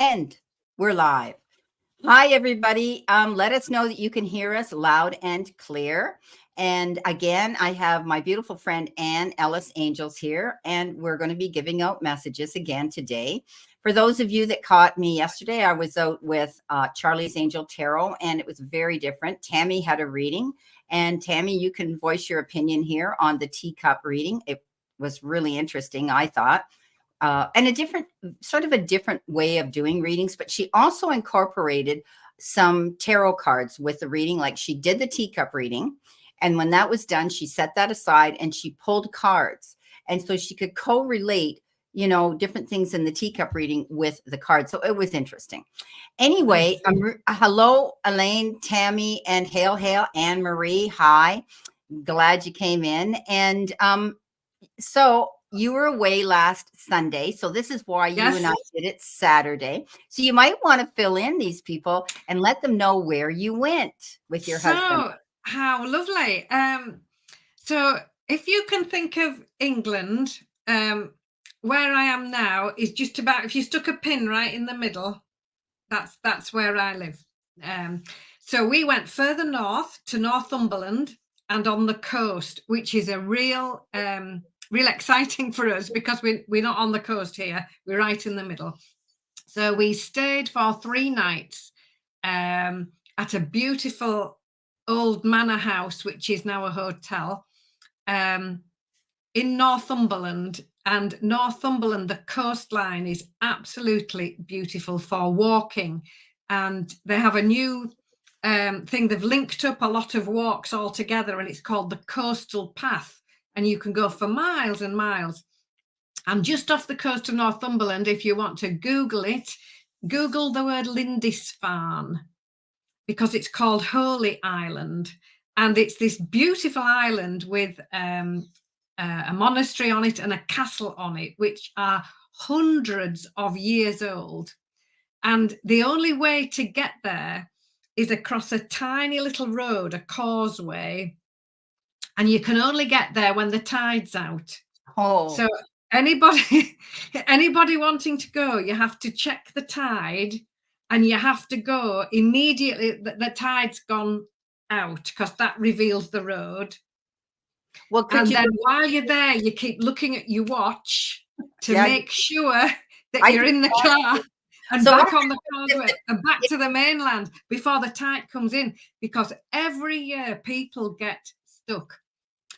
And we're live. Hi, everybody. Let us know that you can hear us loud and clear. And again, I have my beautiful friend Ann Ellis Angels here, and we're going to be giving out messages again today. For those of you that caught me yesterday, I was out with Charlie's Angel Taro, and it was very different. Tammy had a reading, and Tammy, you can voice your opinion here on the teacup reading. It was really interesting, I thought. And a different way of doing readings, but she also incorporated some tarot cards with the reading. Like she did the teacup reading. And when that was done, she set that aside and she pulled cards. And so she could correlate, different things in the teacup reading with the cards. So it was interesting. Anyway, hello, Elaine, Tammy, and hail, Anne Marie. Hi, glad you came in. And so you were away last Sunday. So this is why you and I did it Saturday. So you might want to fill in these people and let them know where you went with your husband. How lovely. So if you can think of England, where I am now is just about, if you stuck a pin right in the middle, that's where I live. So we went further north to Northumberland and on the coast, which is a real exciting for us because we're not on the coast here. We're right in the middle. So we stayed for 3 nights at a beautiful old manor house, which is now a hotel, in Northumberland. And Northumberland, the coastline is absolutely beautiful for walking. And they have a new thing. They've linked up a lot of walks all together, and it's called the Coastal Path. And you can go for miles and miles. And just off the coast of Northumberland, if you want to Google it, Google the word Lindisfarne, because it's called Holy Island. And it's this beautiful island with a monastery on it and a castle on it, which are hundreds of years old. And the only way to get there is across a tiny little road, a causeway. And you can only get there when the tide's out. Oh. So anybody wanting to go, you have to check the tide and you have to go immediately. The tide's gone out because that reveals the road. Well, then while you're there, you keep looking at your watch to make sure that you're in the car and back on the causeway and back to the mainland before the tide comes in, because every year people get stuck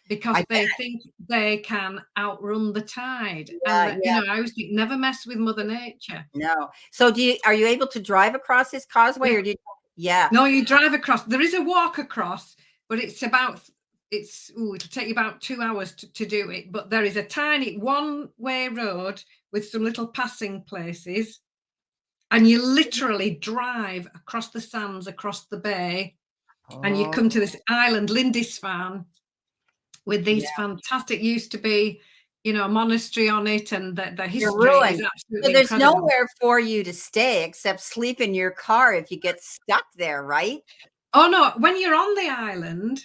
because they think they can outrun the tide. And I always think, never mess with Mother Nature. No. So are you able to drive across this causeway or No, you drive across. There is a walk across, but it'll take you about 2 hours to do it. But there is a tiny one-way road with some little passing places. And you literally drive across the sands, across the bay, and you come to this island, Lindisfarne, with these fantastic, used to be, a monastery on it, and the history is absolutely So there's incredible. nowhere for you to stay except sleep in your car if you get stuck there, right? Oh, no. When you're on the island,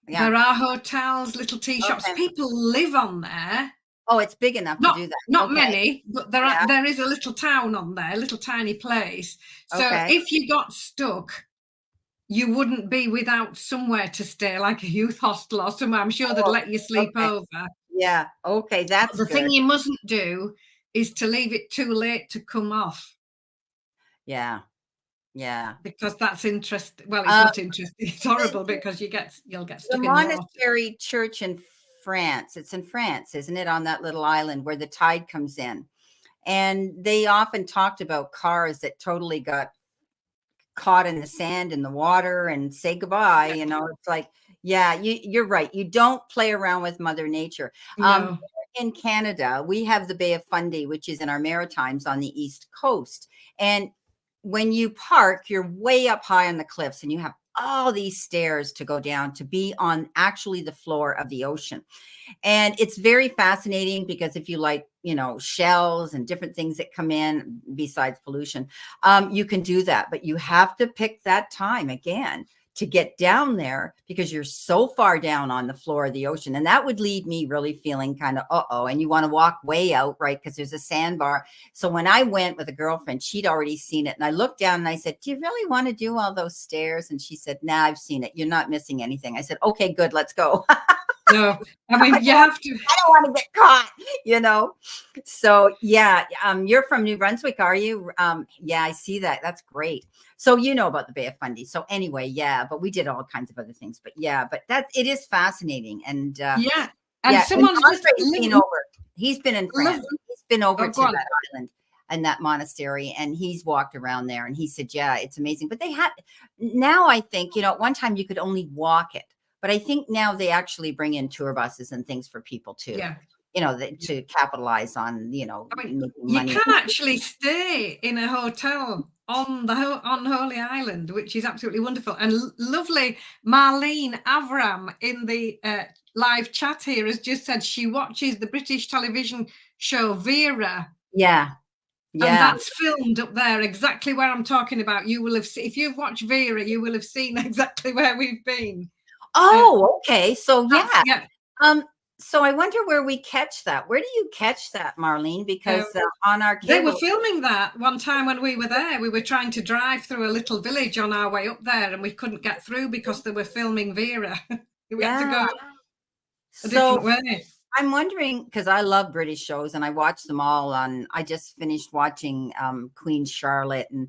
there are hotels, little tea shops. People live on there. Oh, it's big enough to do that. Not many, but there is a little town on there, a little tiny place. So if you got stuck, you wouldn't be without somewhere to stay, like a youth hostel or somewhere. I'm sure they'd let you sleep over. Yeah. Okay. That's the thing you mustn't do is to leave it too late to come off. Yeah. Yeah. Because that's interesting. Well, it's not interesting. It's horrible because you'll get stuck in the monastery church in France. It's in France, isn't it? On that little island where the tide comes in. And they often talked about cars that totally got caught in the sand in the water and say goodbye. It's like, you're right. You don't play around with Mother Nature. No. In Canada, we have the Bay of Fundy, which is in our Maritimes on the East Coast. And when you park, you're way up high on the cliffs and you have all these stairs to go down to be on actually the floor of the ocean. And it's very fascinating because if you like, shells and different things that come in besides pollution, you can do that. But you have to pick that time again to get down there because you're so far down on the floor of the ocean. And that would leave me really feeling kind of, uh-oh, and you want to walk way out, right? Because there's a sandbar. So when I went with a girlfriend, she'd already seen it. And I looked down and I said, do you really want to do all those stairs? And she said, nah, I've seen it. You're not missing anything. I said, okay, good, let's go. No, I mean, you have to. I don't want to get caught, you know? So yeah, you're from New Brunswick, are you? Yeah, I see that. That's great. So you know about the Bay of Fundy. So anyway, yeah, but we did all kinds of other things. But yeah, but it is fascinating. And Yeah. And yeah, and someone's just Andre's been over. He's been in love. France. He's been over Oh, to go on. that island and that monastery, and he's walked around there. And he said, yeah, it's amazing. But they have now. I think at one time you could only walk it. But I think now they actually bring in tour buses and things for people too, Yeah. to capitalize on, I mean, making you money. can actually stay in a hotel on Holy Island, which is absolutely wonderful. And lovely Marlene Avram in the live chat here has just said she watches the British television show Vera. Yeah. And Yeah. that's filmed up there, exactly where I'm talking about. You will have seen, if you've watched Vera, you will have seen exactly where we've been. Oh, okay. So yeah. Yeah. So I wonder where we catch that. Where do you catch that, Marlene? Because on our cable, they were filming that one time when we were there. We were trying to drive through a little village on our way up there, and we couldn't get through because they were filming Vera. We had to go a different way. I'm wondering, because I love British shows and I watch them all I just finished watching Queen Charlotte, and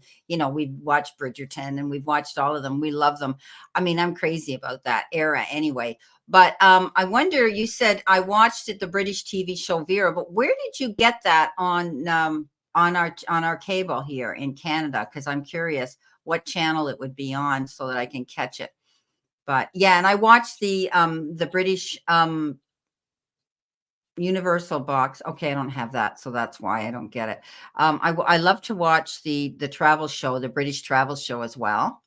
we've watched Bridgerton, and we've watched all of them. We love them. I mean, I'm crazy about that era anyway. But I wonder, you said I watched the British TV show Vera, but where did you get that on our cable here in Canada? Because I'm curious what channel it would be on so that I can catch it. But yeah, and I watched the British Universal box. Okay, I don't have that, so that's why I don't get it. I love to watch the travel show, the British travel show as well.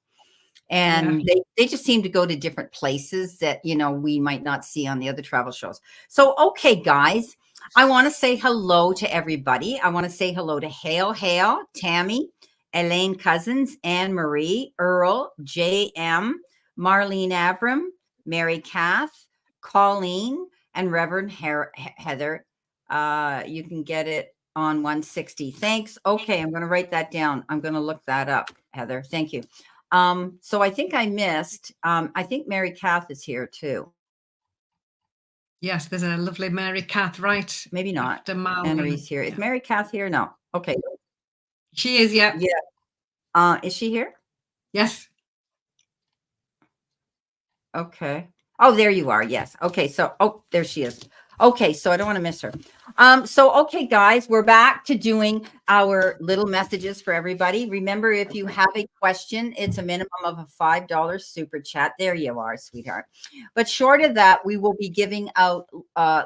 And they just seem to go to different places that we might not see on the other travel shows. So okay, guys, I want to say hello to everybody. I want to say hello to Hale, Tammy, Elaine Cousins, Anne Marie, Earl, JM, Marlene Avram, Mary Kath, Colleen, and Reverend Heather. You can get it on 160. Thanks. Okay, I'm going to write that down. I'm going to look that up, Heather. Thank you. So I think I missed, I think Mary Kath is here too. Yes, there's a lovely Mary Kath, right? Maybe not. After Marlene. Anne Marie's here. Is Mary Kath here? No. Okay. She is, yeah. Yeah. Is she here? Yes. Okay. Oh, there you are. Yes. Okay. So, there she is. Okay. So I don't want to miss her. Okay, guys, we're back to doing our little messages for everybody. Remember, if you have a question, it's a minimum of a $5 super chat. There you are, sweetheart. But short of that, we will be giving out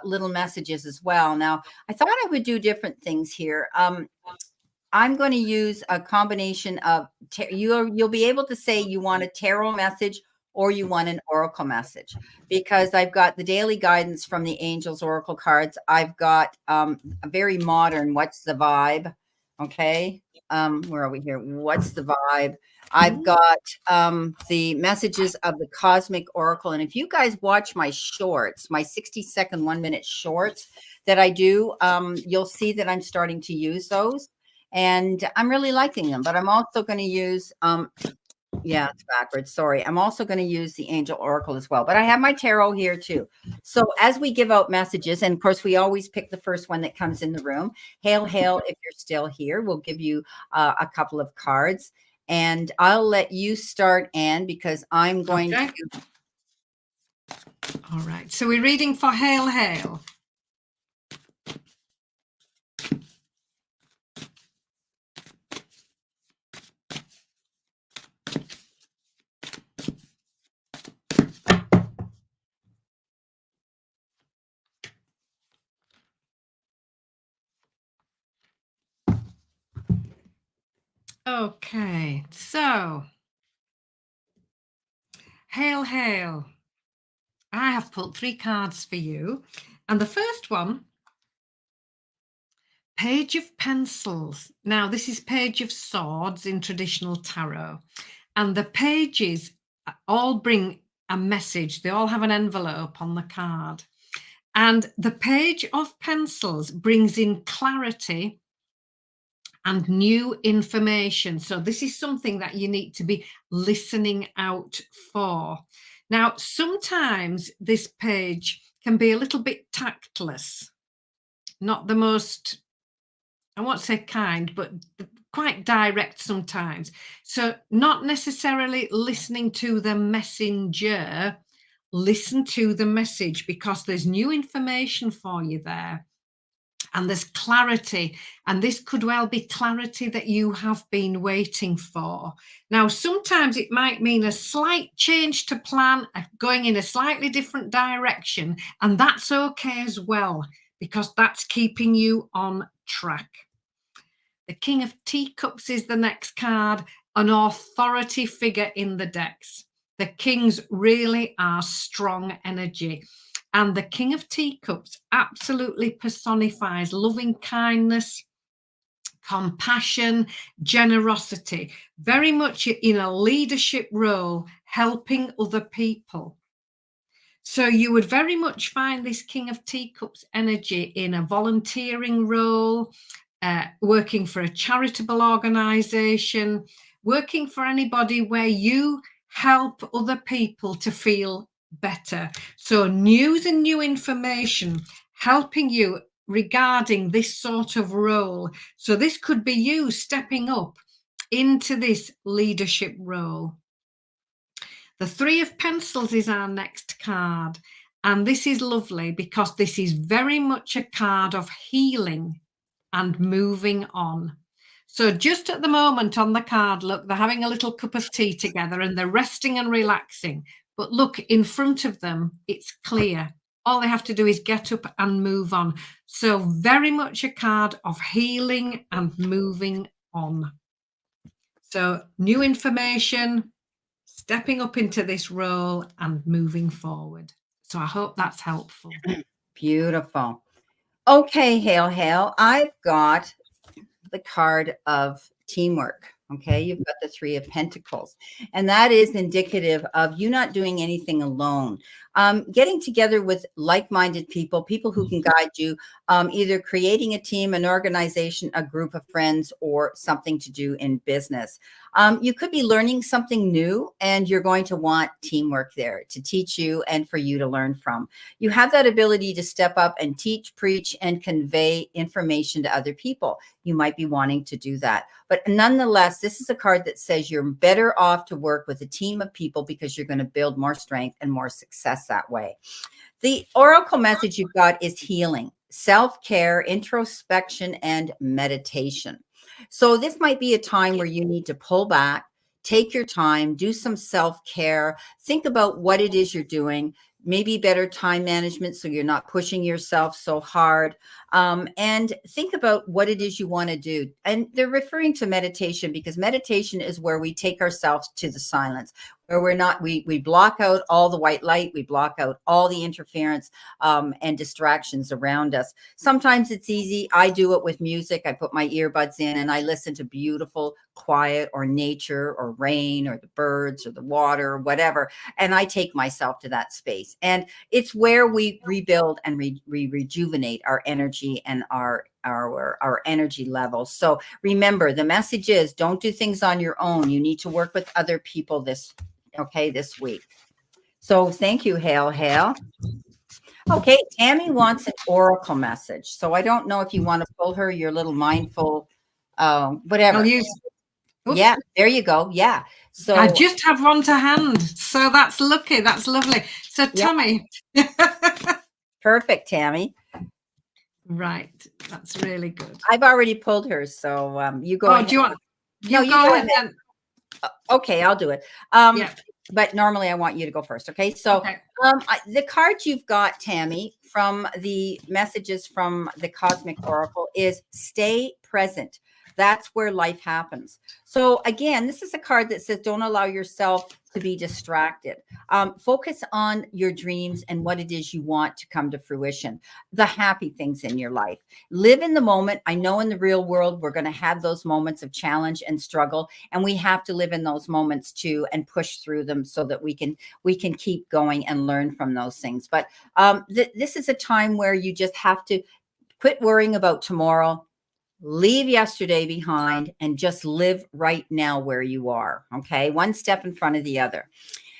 little messages as well. Now, I thought I would do different things here. I'm going to use a combination of, you'll be able to say you want a tarot message or you want an oracle message, because I've got the daily guidance from the angels oracle cards. I've got a very modern, what's the vibe? Okay. Where are we here? What's the vibe? I've got the messages of the cosmic oracle. And if you guys watch my shorts, my 60-second, 1-minute shorts that I do, you'll see that I'm starting to use those. And I'm really liking them, but I'm also going to use, yeah, it's backwards. Sorry. I'm also going to use the angel oracle as well, but I have my tarot here too. So as we give out messages, and of course we always pick the first one that comes in the room. Hail, hail. If you're still here, we'll give you a couple of cards, and I'll let you start, Anne, because I'm going to. All right. So we're reading for hail, hail. Okay, so hail, hail. I have pulled 3 cards for you. And the first one, Page of Pencils. Now, this is Page of Swords in traditional tarot. And the pages all bring a message. They all have an envelope on the card. And the Page of Pencils brings in clarity and new information. So this is something that you need to be listening out for. Now, sometimes this page can be a little bit tactless, not the most, I won't say kind, but quite direct sometimes. So not necessarily listening to the messenger, listen to the message, because there's new information for you there. And there's clarity, and this could well be clarity that you have been waiting for. Now, sometimes it might mean a slight change to plan, going in a slightly different direction, and that's okay as well, because that's keeping you on track. The King of Teacups is the next card, an authority figure in the decks. The kings really are strong energy. And the King of Teacups absolutely personifies loving kindness, compassion, generosity, very much in a leadership role, helping other people. So you would very much find this King of Teacups energy in a volunteering role, working for a charitable organization, working for anybody where you help other people to feel better. So news and new information helping you regarding this sort of role. So this could be you stepping up into this leadership role. The Three of Pencils is our next card. And this is lovely because this is very much a card of healing and moving on. So just at the moment on the card, look, they're having a little cup of tea together and they're resting and relaxing. But look, in front of them, it's clear. All they have to do is get up and move on. So very much a card of healing and moving on. So new information, stepping up into this role and moving forward. So I hope that's helpful. Beautiful. Okay, Hail. I've got the card of teamwork. Okay, you've got the Three of Pentacles, and that is indicative of you not doing anything alone. Getting together with like-minded people, people who can guide you, either creating a team, an organization, a group of friends, or something to do in business. You could be learning something new, and you're going to want teamwork there to teach you and for you to learn from. You have that ability to step up and teach, preach, and convey information to other people. You might be wanting to do that. But nonetheless, this is a card that says you're better off to work with a team of people because you're going to build more strength and more success that way. The oracle message you've got is healing, self-care, introspection, and meditation. So this might be a time where you need to pull back, take your time, do some self-care, think about what it is you're doing, maybe better time management so you're not pushing yourself so hard, and think about what it is you want to do. And they're referring to meditation because meditation is where we take ourselves to the silence, where we're not, we block out all the white light, we block out all the interference and distractions around us. Sometimes it's easy. I do it with music. I put my earbuds in and I listen to beautiful quiet or nature or rain or the birds or the water or whatever, and I take myself to that space. And it's where we rebuild and we rejuvenate our energy and our energy levels. So remember, the message is don't do things on your own. You need to work with other people this week. So thank you, Hail. Okay, Tammy wants an oracle message. So I don't know if you want to pull her your little mindful, whatever. I'll use. Oops. Yeah, there you go. Yeah. So I just have one to hand. So that's lucky. That's lovely. So Tammy. Yeah. Perfect, Tammy. Right. That's really good. I've already pulled her. So you go ahead. Do you want? No, you go ahead. Okay, I'll do it. Yeah. But normally I want you to go first. Okay. So the card you've got, Tammy, from the messages from the Cosmic Oracle is stay present. That's where life happens. So again, this is a card that says don't allow yourself to be distracted. Focus on your dreams and what it is you want to come to fruition, the happy things in your life. Live in the moment. I know in the real world, we're going to have those moments of challenge and struggle, and we have to live in those moments too and push through them so that we can keep going and learn from those things. But this is a time where you just have to quit worrying about tomorrow, leave yesterday behind, and just live right now where you are. Okay. One step in front of the other.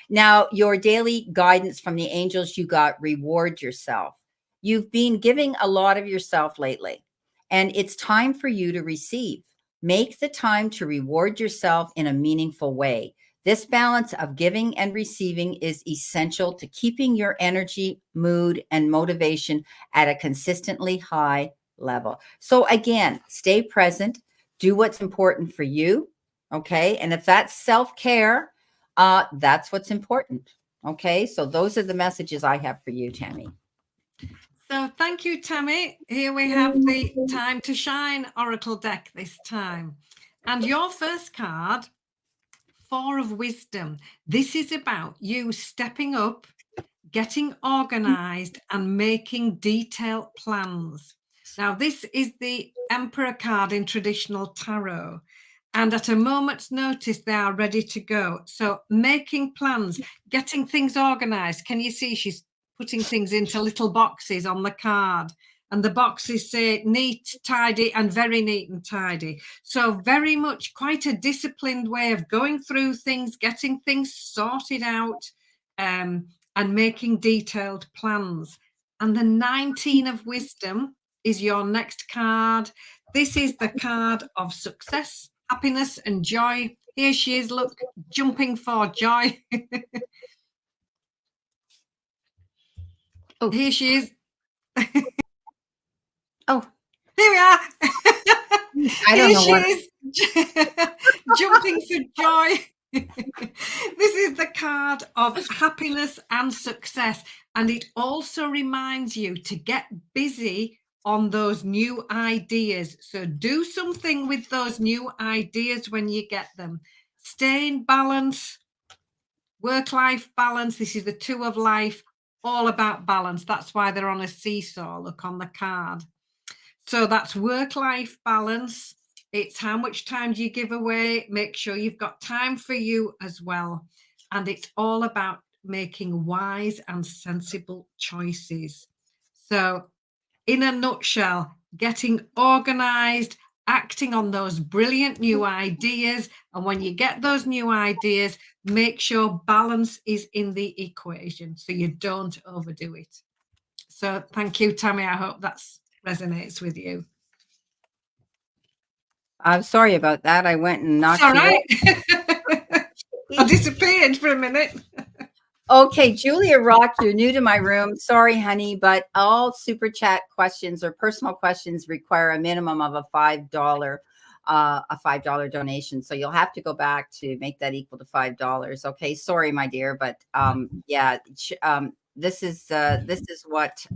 Now, your daily guidance from the angels, you got reward yourself. You've been giving a lot of yourself lately, and it's time for you to receive. Make the time to reward yourself in a meaningful way. This balance of giving and receiving is essential to keeping your energy, mood, and motivation at a consistently high level. So again, stay present, do what's important for you. Okay. And if that's self-care, that's what's important. Okay. So those are the messages I have for you, Tammy. So thank you, Tammy. Here we have the Time to Shine Oracle deck this time. And your first card, Four of Wisdom. This is about you stepping up, getting organized, and making detailed plans. Now, this is the Emperor card in traditional tarot. And at a moment's notice, they are ready to go. So making plans, getting things organized. Can you see she's putting things into little boxes on the card? And the boxes say neat, tidy, and very neat and tidy. So very much quite a disciplined way of going through things, getting things sorted out, and making detailed plans. And the 19 of Wisdom is your next card. This is the card of success, happiness, and joy. Here she is, look, jumping for joy. Oh, here she is. oh, Here we are. I don't Here know she what. is, jumping for joy. This is the card of happiness and success. And it also reminds you to get busy on those new ideas. So do something with those new ideas when you get them. Stay in balance, work-life balance. This is the Two of Life, all about balance. That's why they're on a seesaw, look on the card. So that's work-life balance. It's how much time do you give away? Make sure you've got time for you as well. And it's all about making wise and sensible choices. So in a nutshell, getting organized, acting on those brilliant new ideas. And when you get those new ideas, make sure balance is in the equation so you don't overdo it. So thank you, Tammy. I hope that resonates with you. I'm sorry about that. I went and knocked It's all you right. I disappeared for a minute. Okay, Julia Rock, you're new to my room. Sorry, honey, but all super chat questions or personal questions require a minimum of a $5 donation. So you'll have to go back to make that equal to $5. Okay, sorry, my dear, but yeah, this is what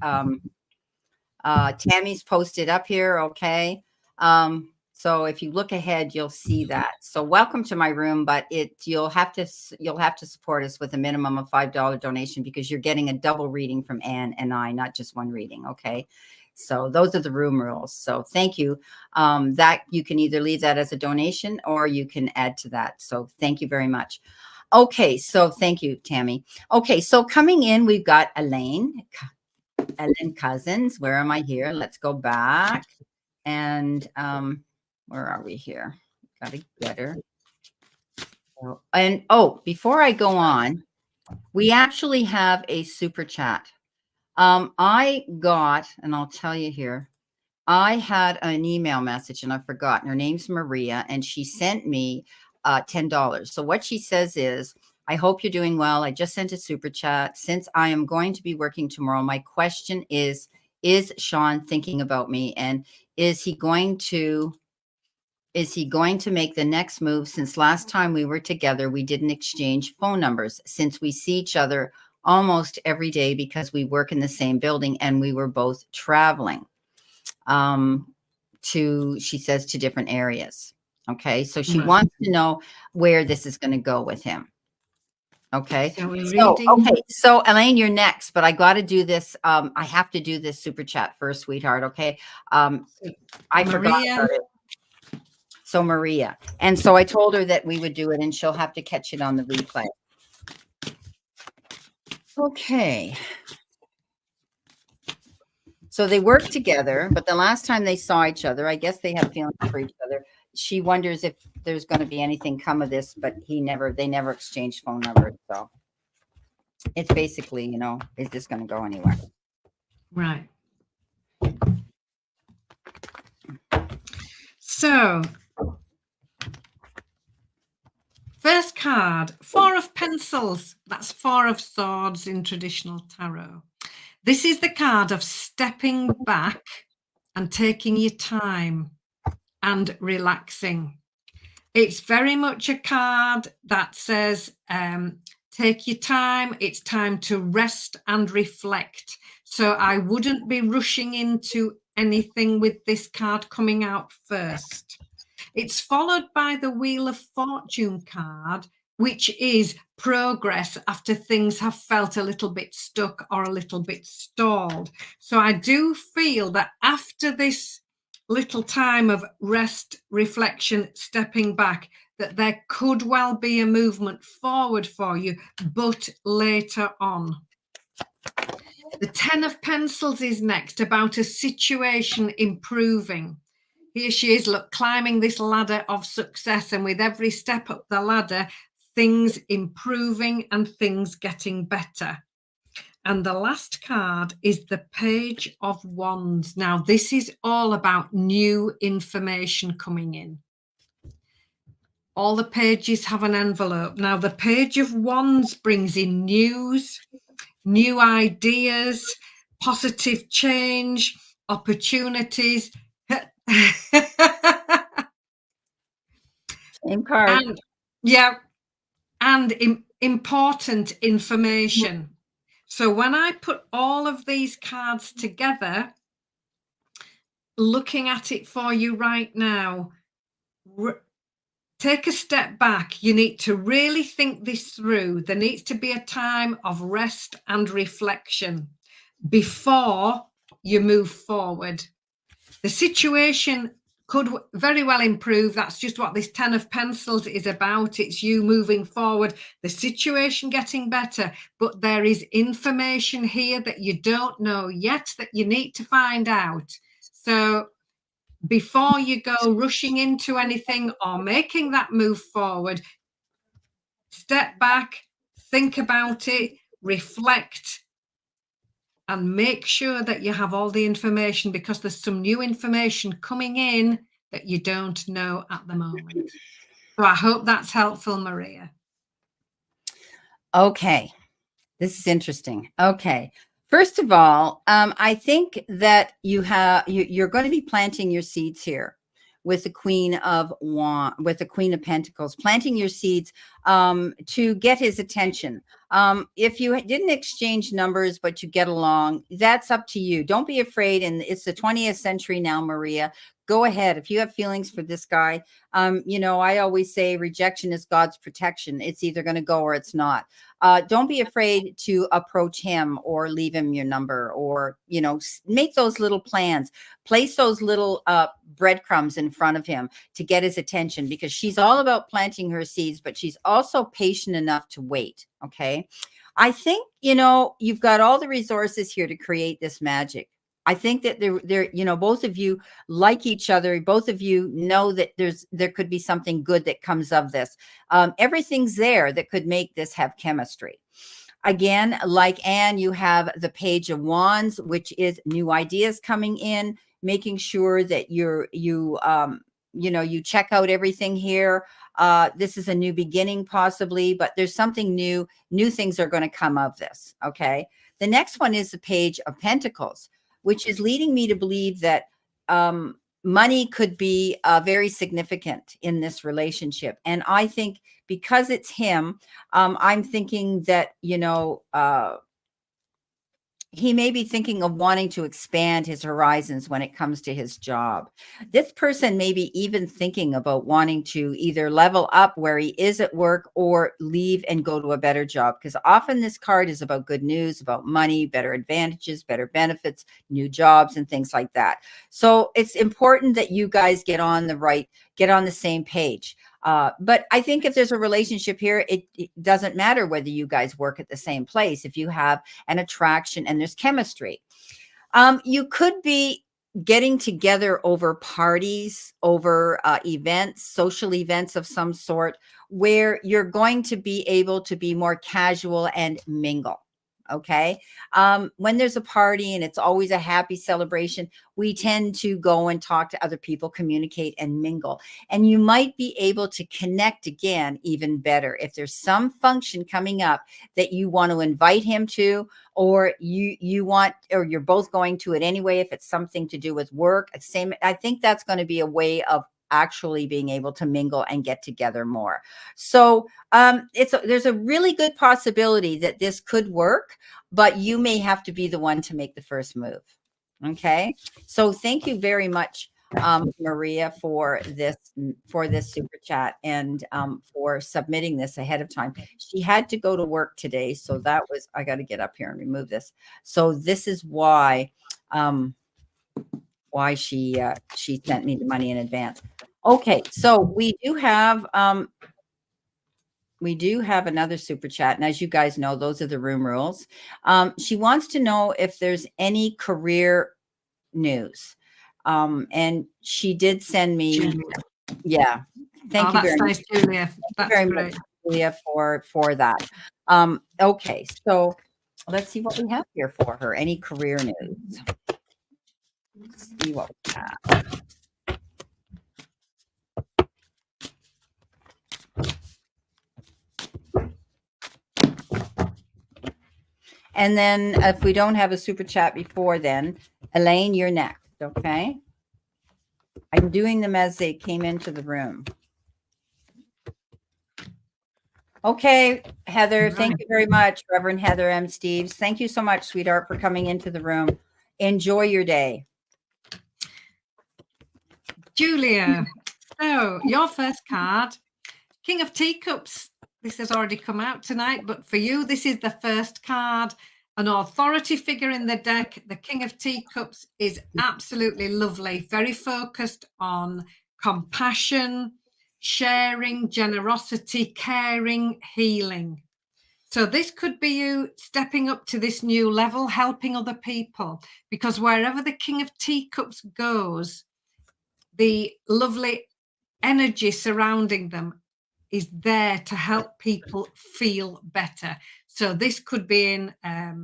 Tammy's posted up here. Okay. So if you look ahead, you'll see that. So welcome to my room, but you'll have to support us with a minimum of $5 donation because you're getting a double reading from Anne and I, not just one reading. Okay. So those are the room rules. So thank you. That you can either leave that as a donation or you can add to that. So thank you very much. Okay. So thank you, Tammy. Okay. So coming in, we've got Ellen Cousins. Where am I here? Let's go back. And where are we here? Got to get her. And before I go on, we actually have a super chat. I got, and I'll tell you here, I had an email message and I've forgotten. Her name's Maria, and she sent me $10. So what she says is, I hope you're doing well. I just sent a super chat. Since I am going to be working tomorrow, my question is Sean thinking about me? And is he going to make the next move? Since last time we were together, we didn't exchange phone numbers since we see each other almost every day because we work in the same building and we were both traveling she says, to different areas. Okay. So she wants to know where this is going to go with him. Okay. So we're So, reading. okay. So Elaine, you're next, but I got to do this. I have to do this super chat first, sweetheart. Okay. I forgot Maria. about it. So Maria. And so I told her that we would do it and she'll have to catch it on the replay. Okay. So they work together, but the last time they saw each other, I guess they have feelings for each other. She wonders if there's going to be anything come of this, but they never exchanged phone numbers. So it's basically, is this going to go anywhere? Right. So, first card, 4 of Pencils. That's 4 of Swords in traditional tarot. This is the card of stepping back and taking your time and relaxing. It's very much a card that says, take your time. It's time to rest and reflect. So I wouldn't be rushing into anything with this card coming out first. It's followed by the Wheel of Fortune card, which is progress after things have felt a little bit stuck or a little bit stalled. So I do feel that after this little time of rest, reflection, stepping back, that there could well be a movement forward for you, but later on. The 10 of Pencils is next, about a situation improving. Here she is, look, climbing this ladder of success, and with every step up the ladder, things improving and things getting better. And the last card is the Page of Wands. Now, this is all about new information coming in. All the pages have an envelope. Now, the Page of Wands brings in news, new ideas, positive change, opportunities. Same card. And important information. So when I put all of these cards together, looking at it for you right now, take a step back. You need to really think this through. There needs to be a time of rest and reflection before you move forward. The situation could very well improve. That's just what this 10 of Pencils is about. It's you moving forward, the situation getting better, but there is information here that you don't know yet that you need to find out. So before you go rushing into anything or making that move forward, step back, think about it, reflect, and make sure that you have all the information, because there's some new information coming in that you don't know at the moment. So I hope that's helpful, Maria. Okay. This is interesting. Okay. First of all, I think that you're going to be planting your seeds here with the Queen of Pentacles, planting your seeds to get his attention. If you didn't exchange numbers, but you get along, that's up to you. Don't be afraid. And it's the 20th century now, Maria. Go ahead. If you have feelings for this guy, I always say rejection is God's protection. It's either going to go or it's not. Don't be afraid to approach him or leave him your number, or, make those little plans, place those little breadcrumbs in front of him to get his attention, because she's all about planting her seeds, but she's also patient enough to wait. Okay. I think, you've got all the resources here to create this magic. I think that they're, both of you like each other. Both of you know that there could be something good that comes of this. Everything's there that could make this have chemistry. Again, like Anne, you have the Page of Wands, which is new ideas coming in, making sure that you check out everything here. This is a new beginning possibly, but there's something new. New things are going to come of this. Okay. The next one is the Page of Pentacles, which is leading me to believe that money could be very significant in this relationship. And I think because it's him, I'm thinking that, he may be thinking of wanting to expand his horizons when it comes to his job. This person may be even thinking about wanting to either level up where he is at work or leave and go to a better job, because often this card is about good news, about money, better advantages, better benefits, new jobs, and things like that. So it's important that you guys get on the same page. But I think if there's a relationship here, it doesn't matter whether you guys work at the same place. If you have an attraction and there's chemistry, you could be getting together over parties, over events, social events of some sort, where you're going to be able to be more casual and mingle. Okay. When there's a party and it's always a happy celebration, we tend to go and talk to other people, communicate and mingle. And you might be able to connect again even better. If there's some function coming up that you want to invite him to, or you want, or you're both going to it anyway, if it's something to do with work, same, I think that's going to be a way of actually being able to mingle and get together more. So there's a really good possibility that this could work, but you may have to be the one to make the first move. Okay. So thank you very much, Maria, for this super chat, and for submitting this ahead of time. She had to go to work today, so that was, I got to get up here and remove this. So this is why she sent me the money in advance. Okay, so we do have another super chat, and as you guys know, those are the room rules. She wants to know if there's any career news, and she did send me. Yeah, thank you very much, Julia. That's very great. much, Julia, for that. Okay, so let's see what we have here for her. Any career news? Let's see what we have. And then if we don't have a super chat before then, Elaine, you're next, okay? I'm doing them as they came into the room. Okay, Heather, thank you very much, Reverend Heather M. Steves. Thank you so much, sweetheart, for coming into the room. Enjoy your day. Julia, so your first card, King of Teacups. This has already come out tonight, but for you, this is the first card. An authority figure in the deck. The King of Teacups is absolutely lovely, very focused on compassion, sharing, generosity, caring, healing. So this could be you stepping up to this new level, helping other people, because wherever the King of Teacups goes, the lovely energy surrounding them is there to help people feel better. So this could be in a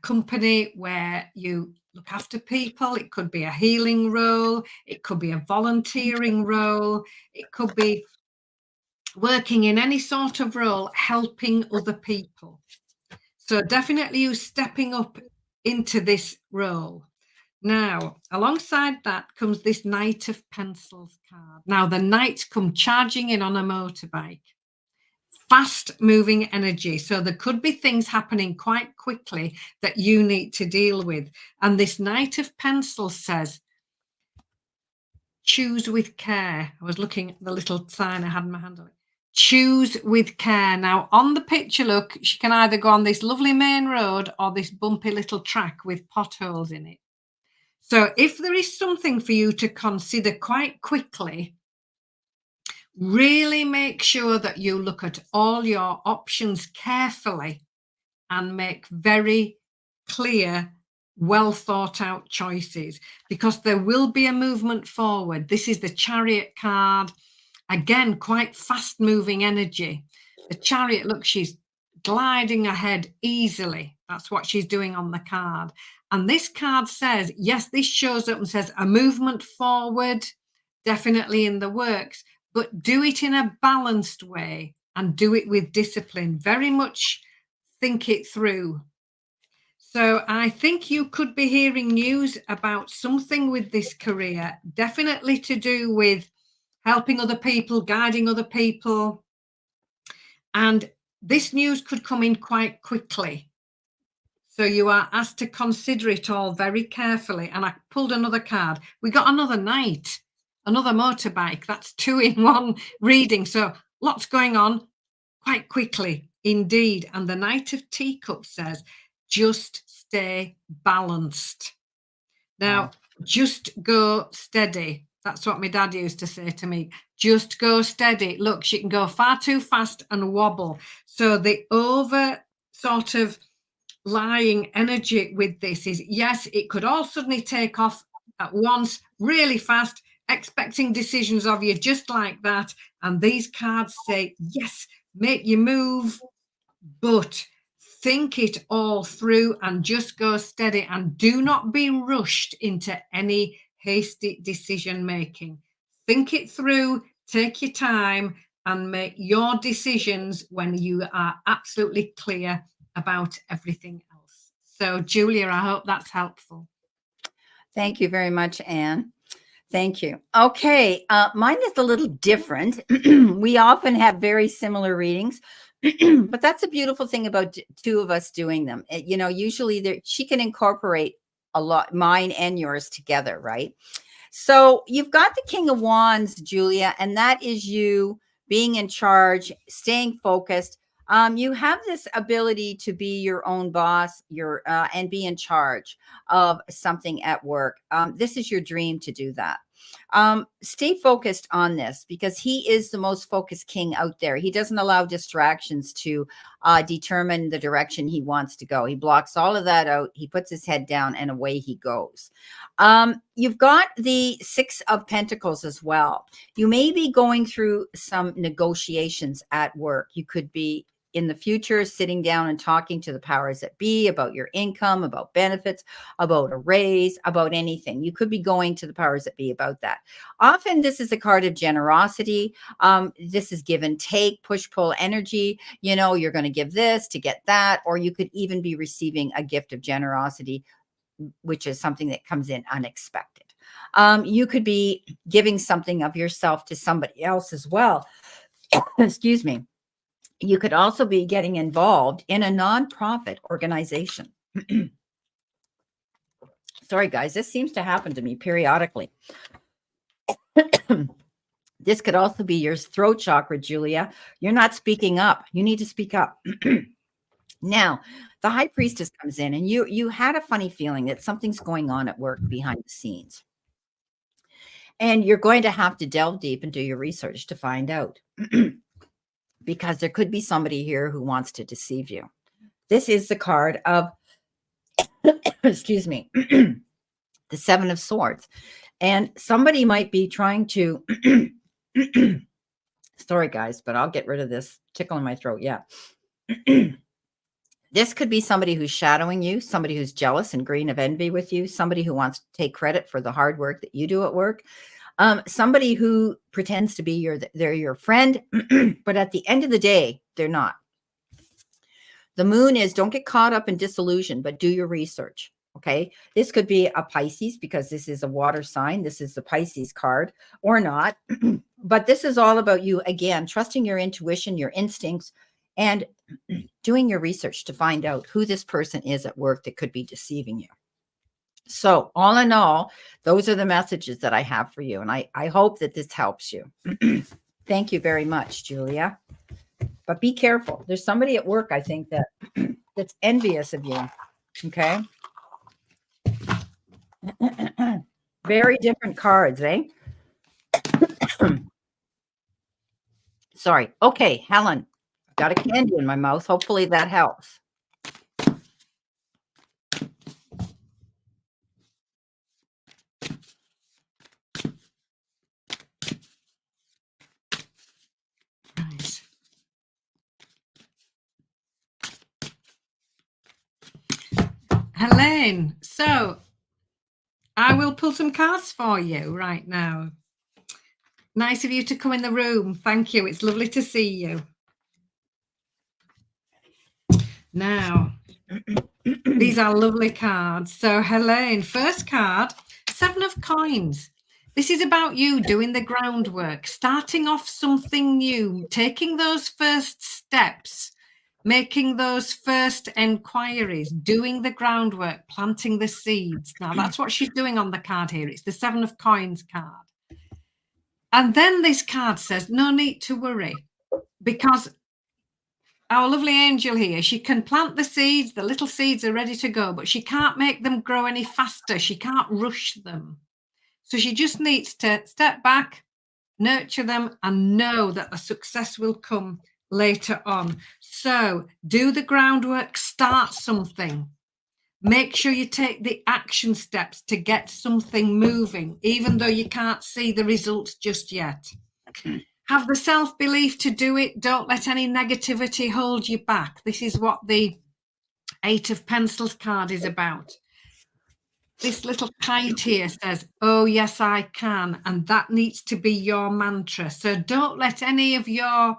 company where you look after people. It could be a healing role. It could be a volunteering role. It could be working in any sort of role, helping other people. So definitely you stepping up into this role. Now, alongside that comes this Knight of Pencils card. Now, the Knights come charging in on a motorbike. Fast moving energy. So there could be things happening quite quickly that you need to deal with. And this Knight of Pencils says, choose with care. I was looking at the little sign I had in my hand on it. Choose with care. Now, on the picture, look, she can either go on this lovely main road or this bumpy little track with potholes in it. So if there is something for you to consider quite quickly, really make sure that you look at all your options carefully and make very clear, well thought out choices, because there will be a movement forward. This is the Chariot card. Again, quite fast moving energy. The Chariot, look, she's gliding ahead easily. That's what she's doing on the card. And this card says, yes, this shows up and says a movement forward, definitely in the works, but do it in a balanced way and do it with discipline. Very much think it through. So I think you could be hearing news about something with this career, definitely to do with helping other people, guiding other people. And this news could come in quite quickly. So you are asked to consider it all very carefully. And I pulled another card. We got another knight, another motorbike. That's 2 in 1 reading. So lots going on quite quickly indeed. And the Knight of Teacups says, just stay balanced. Now, just go steady. That's what my dad used to say to me. Just go steady. Look, she can go far too fast and wobble. So the over sort of lying energy with this is, yes, it could all suddenly take off at once, really fast, expecting decisions of you just like that. And these cards say, yes, make your move, but think it all through and just go steady and do not be rushed into any hasty decision making. Think it through, take your time, and make your decisions when you are absolutely clear about everything else. So, Julia, I hope that's helpful. Thank you very much, Anne. Thank you. Okay, mine is a little different. We often have very similar readings, but that's a beautiful thing about two of us doing them. You know, usually she can incorporate a lot, mine and yours together, right? So you've got the King of Wands, Julia, and that is you being in charge, staying focused. You have this ability to be your own boss, and be in charge of something at work. This is your dream to do that. Stay focused on this because he is the most focused king out there. He doesn't allow distractions to determine the direction he wants to go. He blocks all of that out. He puts his head down and away he goes. You've got the Six of Pentacles as well. You may be going through some negotiations at work. You could be in the future sitting down and talking to the powers that be about your income, about benefits, about a raise, about anything. You could be going to the powers that be about that. Often this is a card of generosity. This is give and take, push-pull energy. You know, you're going to give this to get that, or you could even be receiving a gift of generosity, which is something that comes in unexpected. You could be giving something of yourself to somebody else as well. Excuse me. You could also be getting involved in a nonprofit organization. Sorry, guys, this seems to happen to me periodically. This could also be your throat chakra, Julia. You're not speaking up. You need to speak up. Now, the High Priestess comes in, and you had a funny feeling that something's going on at work behind the scenes. And you're going to have to delve deep and do your research to find out. Because there could be somebody here who wants to deceive you. This is the card of, excuse me, the Seven of Swords. And somebody might be trying to, sorry guys, but I'll get rid of this tickle in my throat. Yeah. This could be somebody who's shadowing you, somebody who's jealous and green of envy with you, somebody who wants to take credit for the hard work that you do at work. Somebody who pretends to be they're your friend, but at the end of the day, they're not. The moon is, don't get caught up in disillusion, but do your research. Okay. This could be a Pisces because this is a water sign. This is the Pisces card or not. But this is all about you, again, trusting your intuition, your instincts, and doing your research to find out who this person is at work that could be deceiving you. So all in all, those are the messages that I have for you. And I hope that this helps you. Thank you very much, Julia. But be careful. There's somebody at work, I think, that's envious of you. Okay. Very different cards, eh? Sorry. Okay, Helen. I've got a candy in my mouth. Hopefully that helps. Right. Helene, so I will pull some cards for you right now. Nice of you to come in the room. Thank you. It's lovely to see you. Now, these are lovely cards. So, Helene, first card, Seven of Coins. This is about you doing the groundwork, starting off something new, taking those first steps making those first enquiries, doing the groundwork, planting the seeds. Now, that's what she's doing on the card here. It's the 7 of Coins card. And then this card says, no need to worry, because our lovely angel here, she can plant the seeds, the little seeds are ready to go, but she can't make them grow any faster. She can't rush them. So she just needs to step back, nurture them, and know that the success will come later on. So do the groundwork, start something. Make sure you take the action steps to get something moving, even though you can't see the results just yet. Have the self-belief to do it. Don't let any negativity hold you back. This is what the 8 of Pencils card is about. This little kite here says, oh, yes, I can. And that needs to be your mantra. So don't let any of your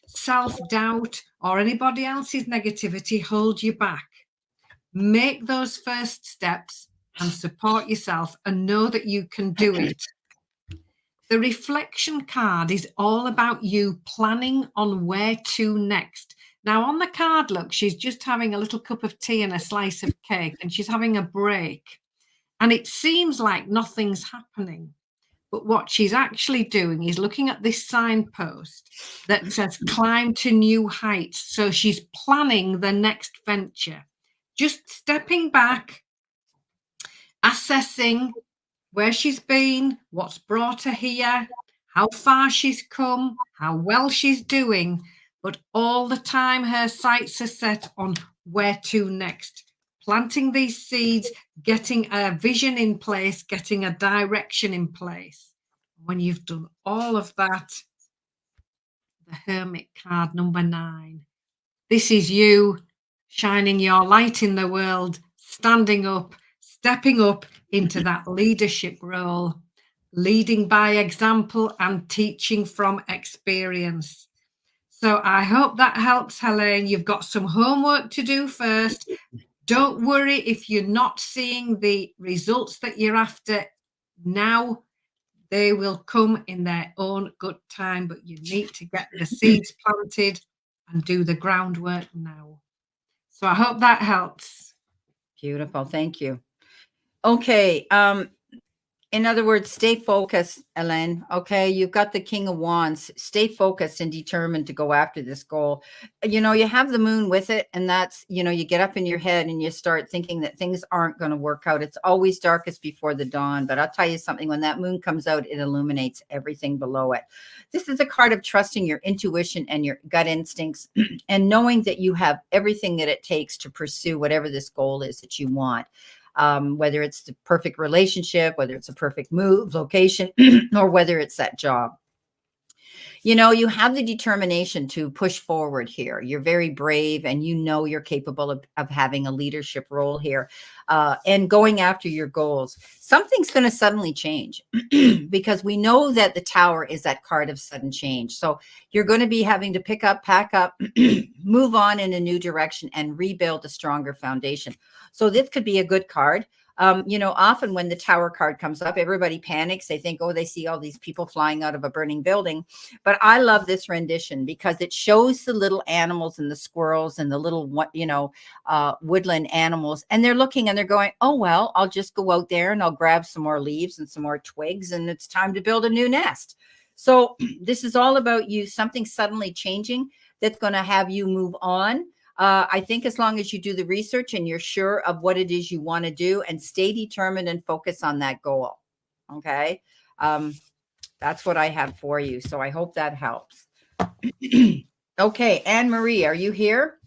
self-doubt or anybody else's negativity hold you back. Make those first steps and support yourself and know that you can do it. The reflection card is all about you planning on where to next. Now on the card, look, she's just having a little cup of tea and a slice of cake, and she's having a break. And it seems like nothing's happening. But what she's actually doing is looking at this signpost that says climb to new heights. So she's planning the next venture, just stepping back, assessing where she's been, what's brought her here, how far she's come, how well she's doing, but all the time her sights are set on where to next. Planting these seeds, getting a vision in place, getting a direction in place. When you've done all of that, the Hermit card, number 9. This is you shining your light in the world, standing up, stepping up into that leadership role, leading by example and teaching from experience. So I hope that helps, Helene. You've got some homework to do first. Don't worry if you're not seeing the results that you're after now. They will come in their own good time, but you need to get the seeds planted and do the groundwork now. So I hope that helps. Beautiful. Thank you. Okay. In other words, stay focused, Ellen. Okay. You've got the King of Wands. Stay focused and determined to go after this goal. You know, you have the moon with it, and that's, you know, you get up in your head and you start thinking that things aren't going to work out. It's always darkest before the dawn. But I'll tell you something, when that moon comes out, it illuminates everything below it. This is a card of trusting your intuition and your gut instincts and knowing that you have everything that it takes to pursue whatever this goal is that you want. Whether it's the perfect relationship, whether it's a perfect move, location, or whether it's that job. You know, you have the determination to push forward here. You're very brave, and you know you're capable of having a leadership role here and going after your goals. Something's going to suddenly change because we know that the Tower is that card of sudden change. So you're going to be having to pick up, pack up, move on in a new direction and rebuild a stronger foundation. So this could be a good card. You know, often when the Tower card comes up, everybody panics. They think, oh, they see all these people flying out of a burning building. But I love this rendition because it shows the little animals and the squirrels and the little, you know, woodland animals. And they're looking and they're going, oh, well, I'll just go out there and I'll grab some more leaves and some more twigs. And it's time to build a new nest. So this is all about you, something suddenly changing that's going to have you move on. I think as long as you do the research and you're sure of what it is you want to do and stay determined and focus on that goal. Okay. That's what I have for you. So I hope that helps. Okay. Anne-Marie, are you here?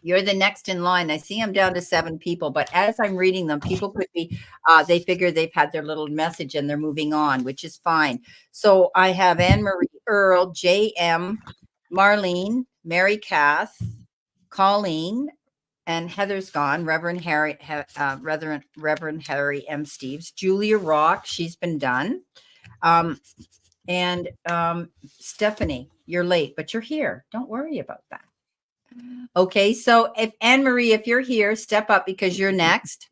You're the next in line. I see I'm down to 7 people, but as I'm reading them, people could be, they figure they've had their little message and they're moving on, which is fine. So I have Anne-Marie, Earl, J.M., Marlene, Mary Kath, Colleen, and Heather's gone. Reverend Harry M. Steves, Julia Rock, she's been done. And Stephanie, you're late, but you're here. Don't worry about that. Okay, so if Anne-Marie, if you're here, step up because you're next.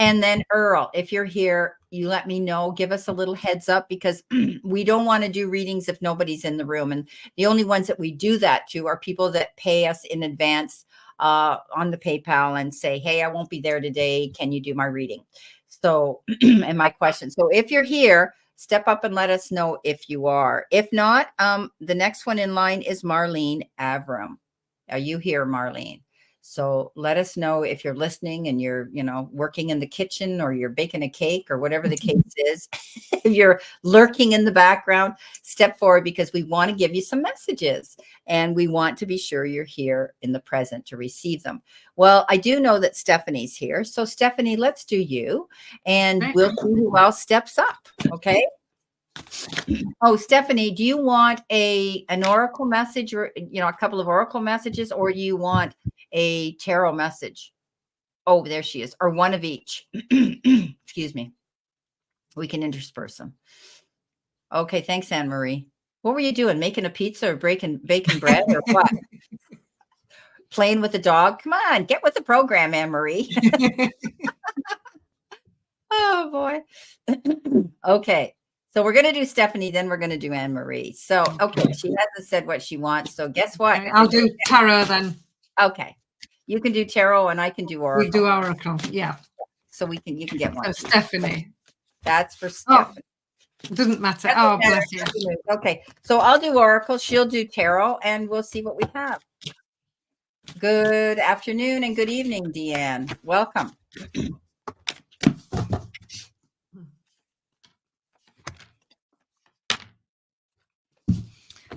And then Earl, if you're here, you let me know, give us a little heads up, because we don't want to do readings if nobody's in the room. And the only ones that we do that to are people that pay us in advance on the PayPal and say, hey, I won't be there today. Can you do my reading? So, and my question. So if you're here, step up and let us know if you are. If not, the next one in line is Marlene Avram. Are you here, Marlene? So let us know if you're listening and you're, working in the kitchen, or you're baking a cake, or whatever the case is. If you're lurking in the background, step forward, because we want to give you some messages and we want to be sure you're here in the present to receive them. Well, I do know that Stephanie's here. So Stephanie, let's do you, and we'll see who else steps up. Okay. Oh, Stephanie, do you want an oracle message, or a couple of oracle messages, or do you want a tarot message? Oh, there she is, or one of each. Excuse me. We can intersperse them. Okay, thanks, Anne Marie. What were you doing? Making a pizza or baking bread, or what? Playing with the dog? Come on, get with the program, Anne Marie. Oh boy. Okay. So we're going to do Stephanie, then we're going to do Anne Marie. So, okay, she hasn't said what she wants. So guess what? Okay, I'll do tarot then. Okay. You can do tarot and I can do oracle. We do oracle, yeah. So you can get one. So Stephanie. That's for Stephanie. Oh, doesn't matter. Oh, bless you. Okay. So I'll do oracle. She'll do tarot, and we'll see what we have. Good afternoon and good evening, Deanne. Welcome.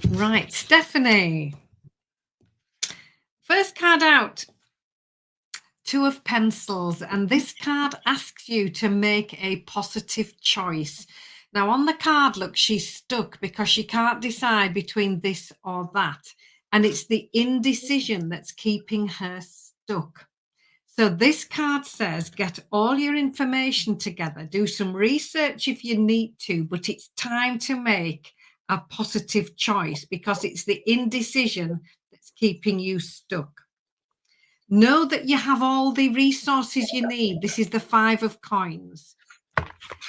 Right, Stephanie. First card out, Two of Pencils, and this card asks you to make a positive choice. Now on the card, look, she's stuck because she can't decide between this or that, and it's the indecision that's keeping her stuck. So this card says, get all your information together, do some research if you need to, but it's time to make a positive choice, because it's the indecision that's keeping you stuck. Know that you have all the resources you need. This is the Five of Coins.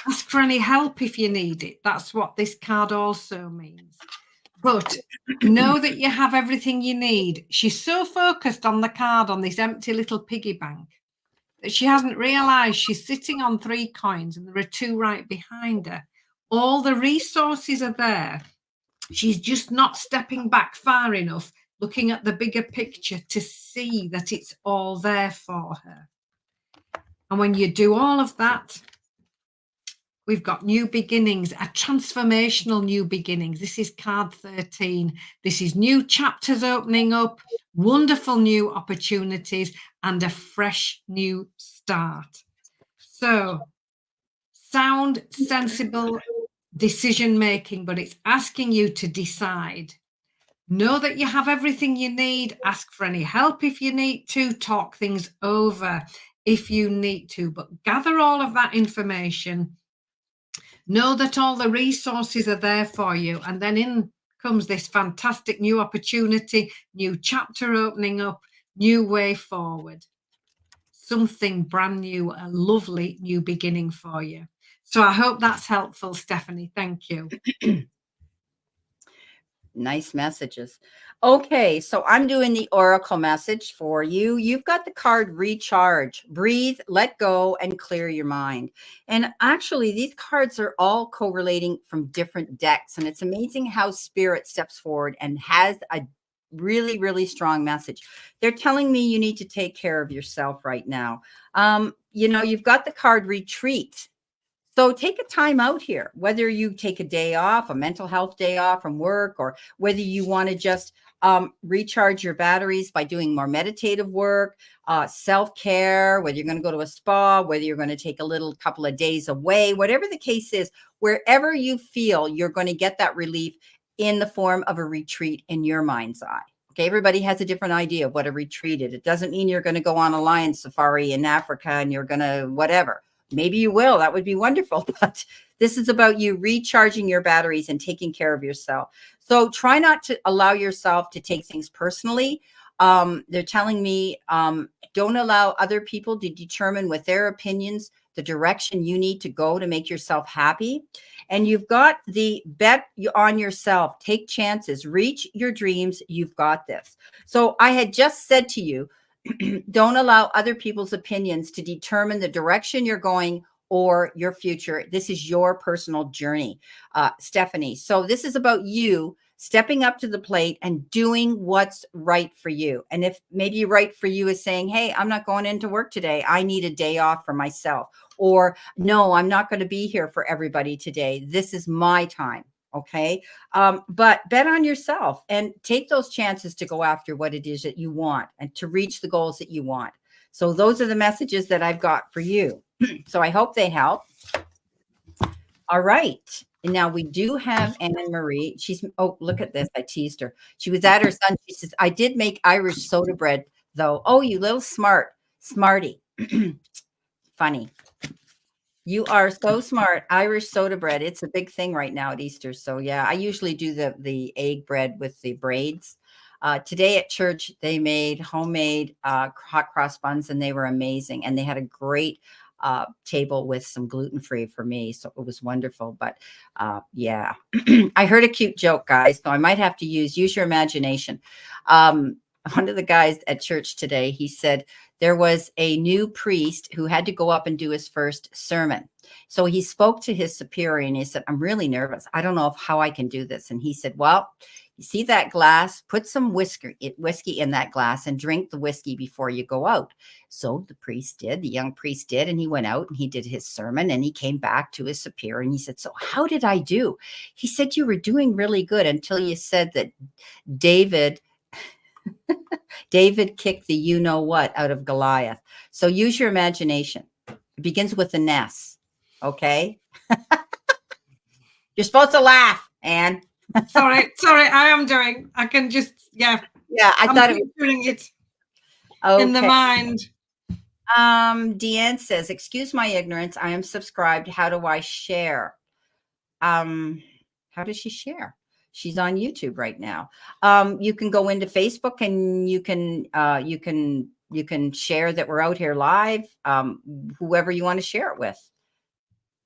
Ask for any help if you need it. That's what this card also means. But know that you have everything you need. She's so focused on the card, on this empty little piggy bank, that she hasn't realized she's sitting on 3 coins and there are 2 right behind her. All the resources are there. She's just not stepping back far enough, looking at the bigger picture to see that it's all there for her. And when you do all of that, we've got new beginnings, a transformational new beginnings. This is card 13. This is new chapters opening up, wonderful new opportunities, and a fresh new start. So, sound, sensible decision making, but it's asking you to decide. Know that you have everything you need. Ask for any help if you need to. Talk things over if you need to. But gather all of that information. Know that all the resources are there for you. And then in comes this fantastic new opportunity, new chapter opening up, new way forward. Something brand new, a lovely new beginning for you. So I hope that's helpful, Stephanie. Thank you. Nice messages. Okay, so I'm doing the oracle message for you. You've got the card Recharge, Breathe, Let Go, and Clear Your Mind. And actually, these cards are all correlating from different decks. And it's amazing how Spirit steps forward and has a really, really strong message. They're telling me you need to take care of yourself right now. You've got the card Retreat. So take a time out here, whether you take a day off, a mental health day off from work, or whether you want to just recharge your batteries by doing more meditative work, self-care, whether you're going to go to a spa, whether you're going to take a couple of days away, whatever the case is, wherever you feel you're going to get that relief in the form of a retreat in your mind's eye. Okay, everybody has a different idea of what a retreat is. It doesn't mean you're going to go on a lion safari in Africa and you're going to whatever. Maybe you will. That would be wonderful. But this is about you recharging your batteries and taking care of yourself. So try not to allow yourself to take things personally. They're telling me don't allow other people to determine with their opinions the direction you need to go to make yourself happy. And you've got the bet on yourself, take chances, reach your dreams. You've got this. So I had just said to you, don't allow other people's opinions to determine the direction you're going or your future. This is your personal journey, Stephanie. So this is about you stepping up to the plate and doing what's right for you. And if maybe right for you is saying, hey, I'm not going into work today. I need a day off for myself. Or no, I'm not going to be here for everybody today. This is my time. Okay. But bet on yourself and take those chances to go after what it is that you want and to reach the goals that you want. So those are the messages that I've got for you. So I hope they help. All right. And now we do have Anne Marie. She's, oh, look at this. I teased her. She was at her son. She says, I did make Irish soda bread though. Oh, you little smarty. Funny. You are so smart. Irish soda bread. It's a big thing right now at Easter. So yeah, I usually do the egg bread with the braids. Today at church, they made homemade hot cross buns and they were amazing. And they had a great table with some gluten-free for me. So it was wonderful. But yeah, I heard a cute joke, guys. So I might have to use your imagination. One of the guys at church today, he said, there was a new priest who had to go up and do his first sermon. So he spoke to his superior and he said, I'm really nervous. I don't know how I can do this. And he said, well, you see that glass, put some whiskey in that glass and drink the whiskey before you go out. So the young priest did, and he went out and he did his sermon and he came back to his superior and he said, so how did I do? He said, you were doing really good until you said that David kicked the you-know-what out of Goliath. So use your imagination. It begins with an S, okay? You're supposed to laugh, Anne. sorry, I am doing. I can just, yeah. Yeah, I thought it was doing it okay. In the mind. Deanne says, excuse my ignorance. I am subscribed. How do I share? How does she share? She's on YouTube right now. You can go into Facebook and you can share that we're out here live. Whoever you want to share it with.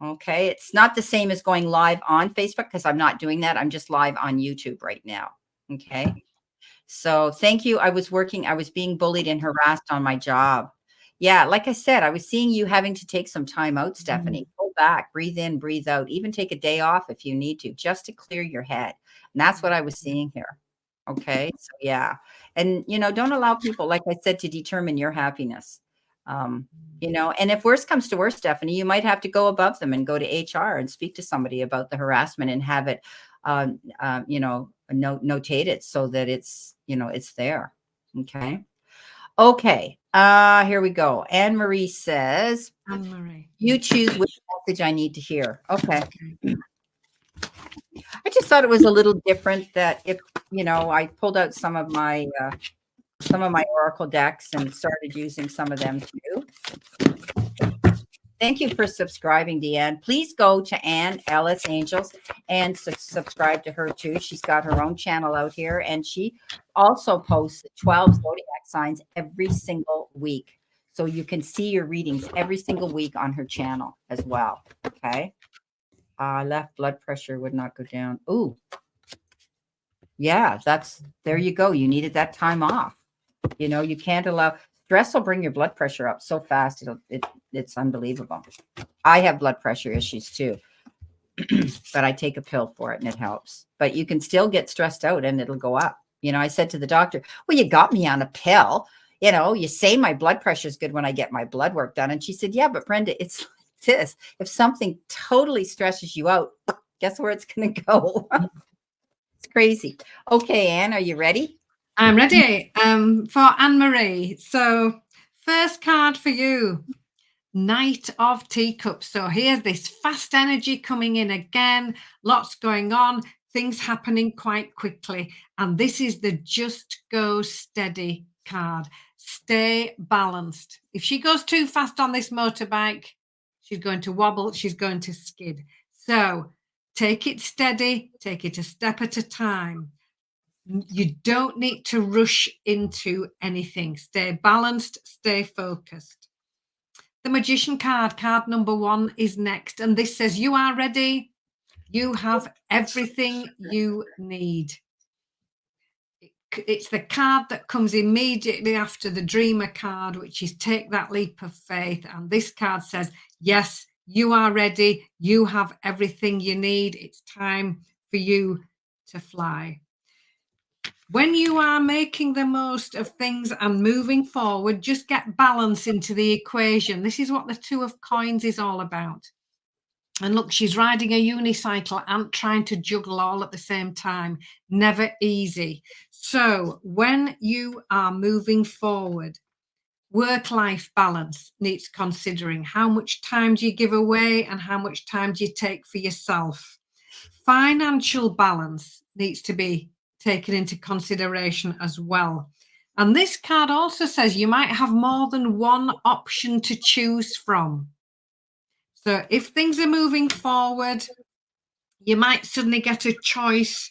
Okay. It's not the same as going live on Facebook because I'm not doing that. I'm just live on YouTube right now. Okay. So thank you. I was being bullied and harassed on my job. Yeah. Like I said, I was seeing you having to take some time out, Stephanie. Pull back, breathe in, breathe out, even take a day off if you need to, just to clear your head. And that's what I was seeing here. Okay. So yeah. And, don't allow people, like I said, to determine your happiness. And if worse comes to worse, Stephanie, you might have to go above them and go to HR and speak to somebody about the harassment and have it, notated so that it's, it's there. Okay. Okay. Here we go. Anne Marie says, Anne Marie, you choose which message I need to hear. Okay. I just thought it was a little different that if, I pulled out some of my Oracle decks and started using some of them too. Thank you for subscribing, Deanne. Please go to Anne Ellis Angels and subscribe to her too. She's got her own channel out here, and she also posts 12 zodiac signs every single week. So you can see your readings every single week on her channel as well. Okay. Left blood pressure would not go down. Ooh. Yeah, there you go. You needed that time off. You can't allow stress will bring your blood pressure up so fast. It's unbelievable. I have blood pressure issues too, but I take a pill for it and it helps. But you can still get stressed out and it'll go up. I said to the doctor, well, you got me on a pill. You say my blood pressure is good when I get my blood work done. And she said, yeah, but Brenda, it's like this. If something totally stresses you out, guess where it's going to go? It's crazy. Okay, Anne, are you ready? I'm ready for Anne Marie. So first card for you, Knight of Teacups. So here's this fast energy coming in again, lots going on, things happening quite quickly. And this is the just go steady card. Stay balanced. If she goes too fast on this motorbike, she's going to wobble, she's going to skid. So take it steady, take it a step at a time. You don't need to rush into anything. Stay balanced, stay focused. The Magician card, card number 1 is next. And this says, you are ready. You have everything you need. It's the card that comes immediately after the Dreamer card, which is take that leap of faith. And this card says, yes, you are ready. You have everything you need. It's time for you to fly. When you are making the most of things and moving forward, just get balance into the equation. This is what the Two of Coins is all about. And look, she's riding a unicycle and trying to juggle all at the same time. Never easy. So when you are moving forward, work-life balance needs considering. How much time do you give away and how much time do you take for yourself? Financial balance needs to be taken into consideration as well. And this card also says you might have more than one option to choose from. So if things are moving forward, you might suddenly get a choice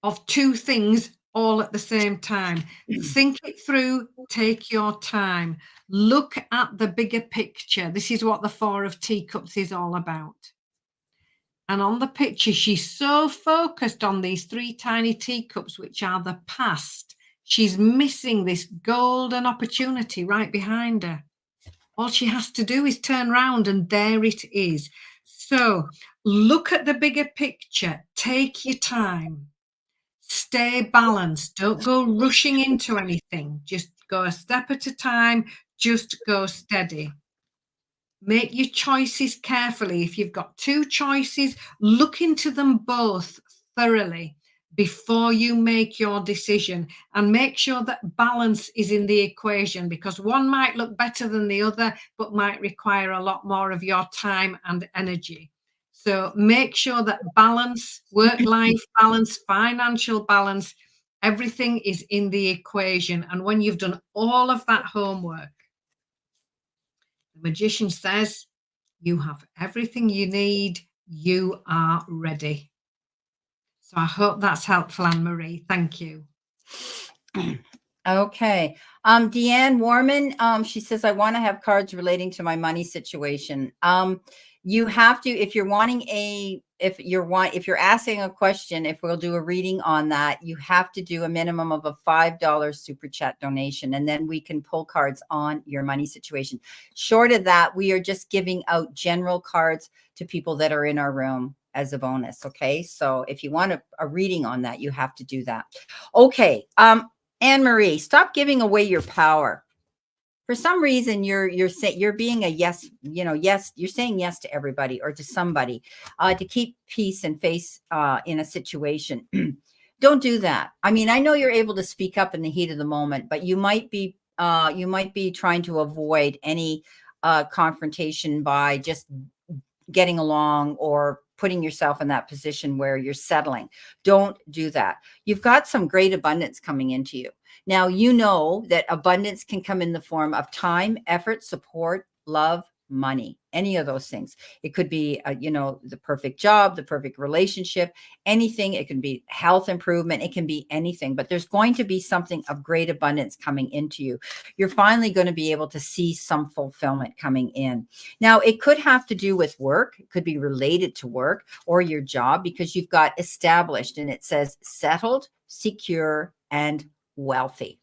of 2 things all at the same time. Think it through, take your time. Look at the bigger picture. This is what the Four of Teacups is all about. And on the picture, she's so focused on these 3 tiny teacups, which are the past. She's missing this golden opportunity right behind her. All she has to do is turn around and there it is. So look at the bigger picture. Take your time. Stay balanced. Don't go rushing into anything. Just go a step at a time. Just go steady. Make your choices carefully. If you've got 2 choices, look into them both thoroughly before you make your decision, and make sure that balance is in the equation, because one might look better than the other, but might require a lot more of your time and energy. So make sure that balance, work-life balance, financial balance, everything is in the equation. And when you've done all of that homework, the Magician says, you have everything you need. You are ready. So I hope that's helpful, Anne-Marie. Thank you. Okay. Deanne Warman, she says, I want to have cards relating to my money situation. You have to, if you're asking a question, if we'll do a reading on that, you have to do a minimum of a $5 super chat donation, and then we can pull cards on your money situation. Short of that, we are just giving out general cards to people that are in our room as a bonus. Okay. So if you want a reading on that, you have to do that. Okay. Anne-Marie, stop giving away your power. For some reason, you're being a yes, yes, you're saying yes to everybody or to somebody to keep peace and face in a situation. Don't do that. I mean, I know you're able to speak up in the heat of the moment, but you might be trying to avoid any confrontation by just getting along or putting yourself in that position where you're settling. Don't do that. You've got some great abundance coming into you. Now, you know that abundance can come in the form of time, effort, support, love, money, any of those things. It could be, the perfect job, the perfect relationship, anything. It can be health improvement. It can be anything, but there's going to be something of great abundance coming into you. You're finally going to be able to see some fulfillment coming in. Now, it could have to do with work. It could be related to work or your job, because you've got established, and it says settled, secure, and wealthy.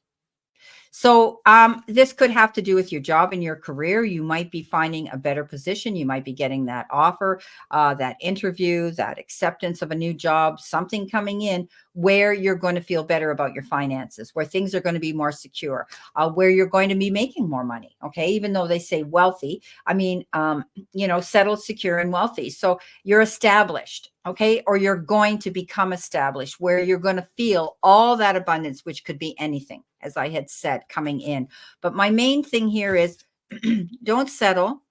So this could have to do with your job and your career. You might be finding a better position. You might be getting that offer, that interview, that acceptance of a new job, something coming in where you're going to feel better about your finances, where things are going to be more secure, where you're going to be making more money. Okay. Even though they say wealthy, I mean, settled, secure, and wealthy. So you're established. Okay. Or you're going to become established where you're going to feel all that abundance, which could be anything, as I had said, coming in. But my main thing here is don't settle.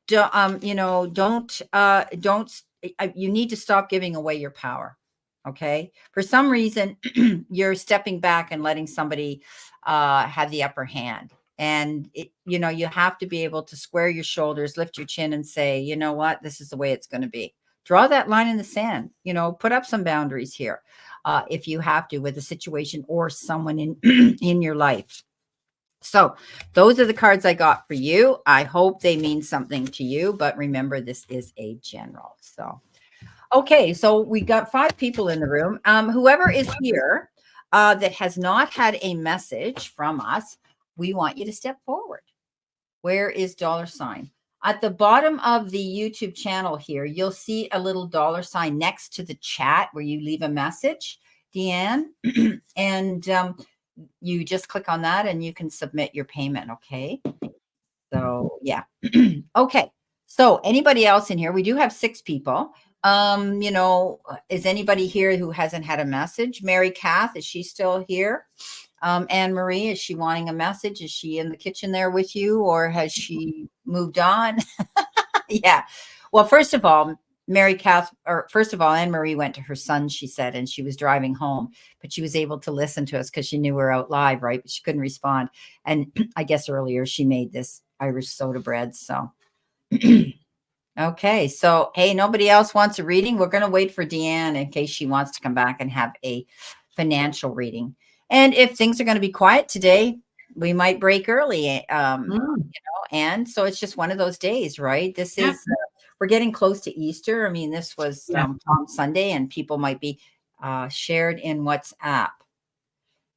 You need to stop giving away your power. Okay. For some reason, you're stepping back and letting somebody have the upper hand. And you have to be able to square your shoulders, lift your chin, and say, you know what, this is the way it's going to be. Draw that line in the sand, put up some boundaries here if you have to with a situation or someone in in your life. So those are the cards I got for you. I hope they mean something to you, but remember, this is a general. So, okay. So we got 5 people in the room. Whoever is here that has not had a message from us, we want you to step forward. Where is $? At the bottom of the YouTube channel here, you'll see a little $sign next to the chat where you leave a message, Deanne, and you just click on that and you can submit your payment. Okay. So yeah. Okay. So anybody else in here? We do have 6 people. Is anybody here who hasn't had a message? Mary Kath, is she still here? Anne Marie, is she wanting a message? Is she in the kitchen there with you, or has she moved on? Yeah. Well, first of all, Anne Marie went to her son, she said, and she was driving home, but she was able to listen to us because she knew we were out live, right? But she couldn't respond. And I guess earlier she made this Irish soda bread. So, okay. So, hey, nobody else wants a reading. We're going to wait for Deanne in case she wants to come back and have a financial reading. And if things are going to be quiet today, we might break early. And so it's just one of those days, right? This is, we're getting close to Easter. I mean, this was Palm Sunday, and people might be shared in WhatsApp.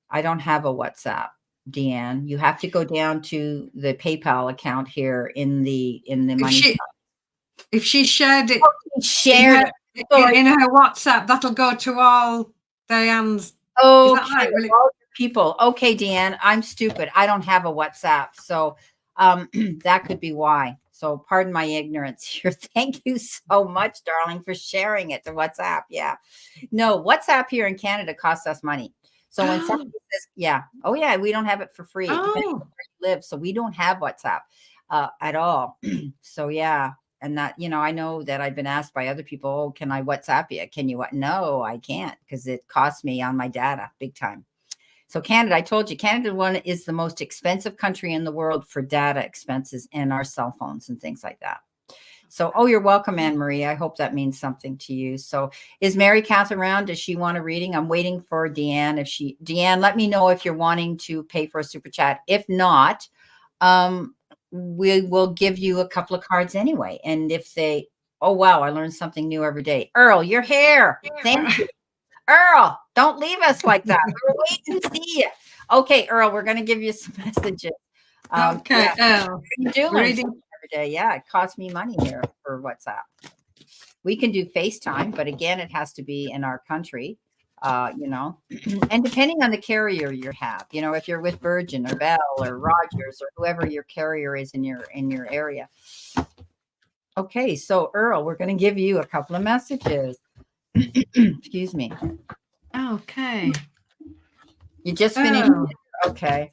I don't have a WhatsApp, Deanne. You have to go down to the PayPal account here in the money. If she shared it, in her WhatsApp, that'll go to all Diane's. Oh, is that right? People. Okay, Deanne, I'm stupid. I don't have a WhatsApp. So that could be why. So pardon my ignorance here. Thank you so much, darling, for sharing it to WhatsApp. Yeah. No, WhatsApp here in Canada costs us money. So when somebody says, we don't have it for free. It depends on where you live. So we don't have WhatsApp at all. So yeah. And that, I know that I've been asked by other people, oh, can I WhatsApp you? Can you? No, I can't, because it costs me on my data big time. So Canada, I told you, Canada is the most expensive country in the world for data expenses and our cell phones and things like that. So, you're welcome, Anne Marie. I hope that means something to you. So is Mary Kath around? Does she want a reading? I'm waiting for Deanne. Deanne, let me know if you're wanting to pay for a super chat. If not, we will give you a couple of cards anyway. And if they, oh, wow, I learned something new every day. Earl, you're here. Thank you. Earl, don't leave us like that. We're waiting to see you. Okay, Earl, we're going to give you some messages. Okay. You do learn something every day. Yeah, it costs me money here for WhatsApp. We can do FaceTime, but again, it has to be in our country. And depending on the carrier you have, if you're with Virgin or Bell or Rogers or whoever your carrier is in your area. Okay, so Earl, we're going to give you a couple of messages. Excuse me. Okay. You just finished dinner. Okay.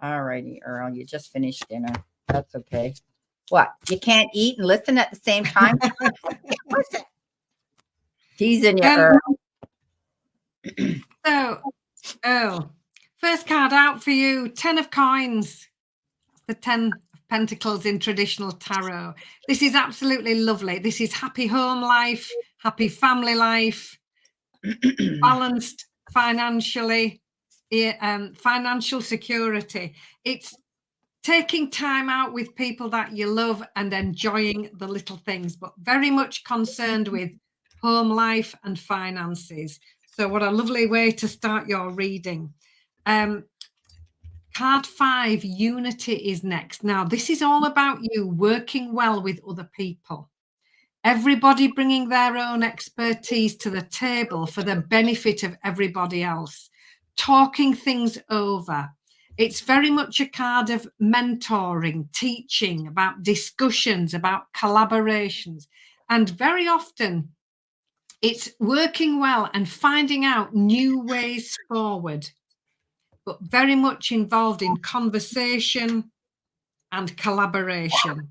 All righty, Earl, you just finished dinner. That's okay. What? You can't eat and listen at the same time? Teasing you, Earl. So, first card out for you, 10 of coins. The 10 of pentacles in traditional tarot. This is absolutely lovely. This is happy home life, happy family life, balanced financially, financial security. It's taking time out with people that you love and enjoying the little things, but very much concerned with home life and finances. So what a lovely way to start your reading. Card 5, unity, is next. Now, this is all about you working well with other people. Everybody bringing their own expertise to the table for the benefit of everybody else. Talking things over. It's very much a card of mentoring, teaching, about discussions, about collaborations. And very often, it's working well and finding out new ways forward, but very much involved in conversation and collaboration.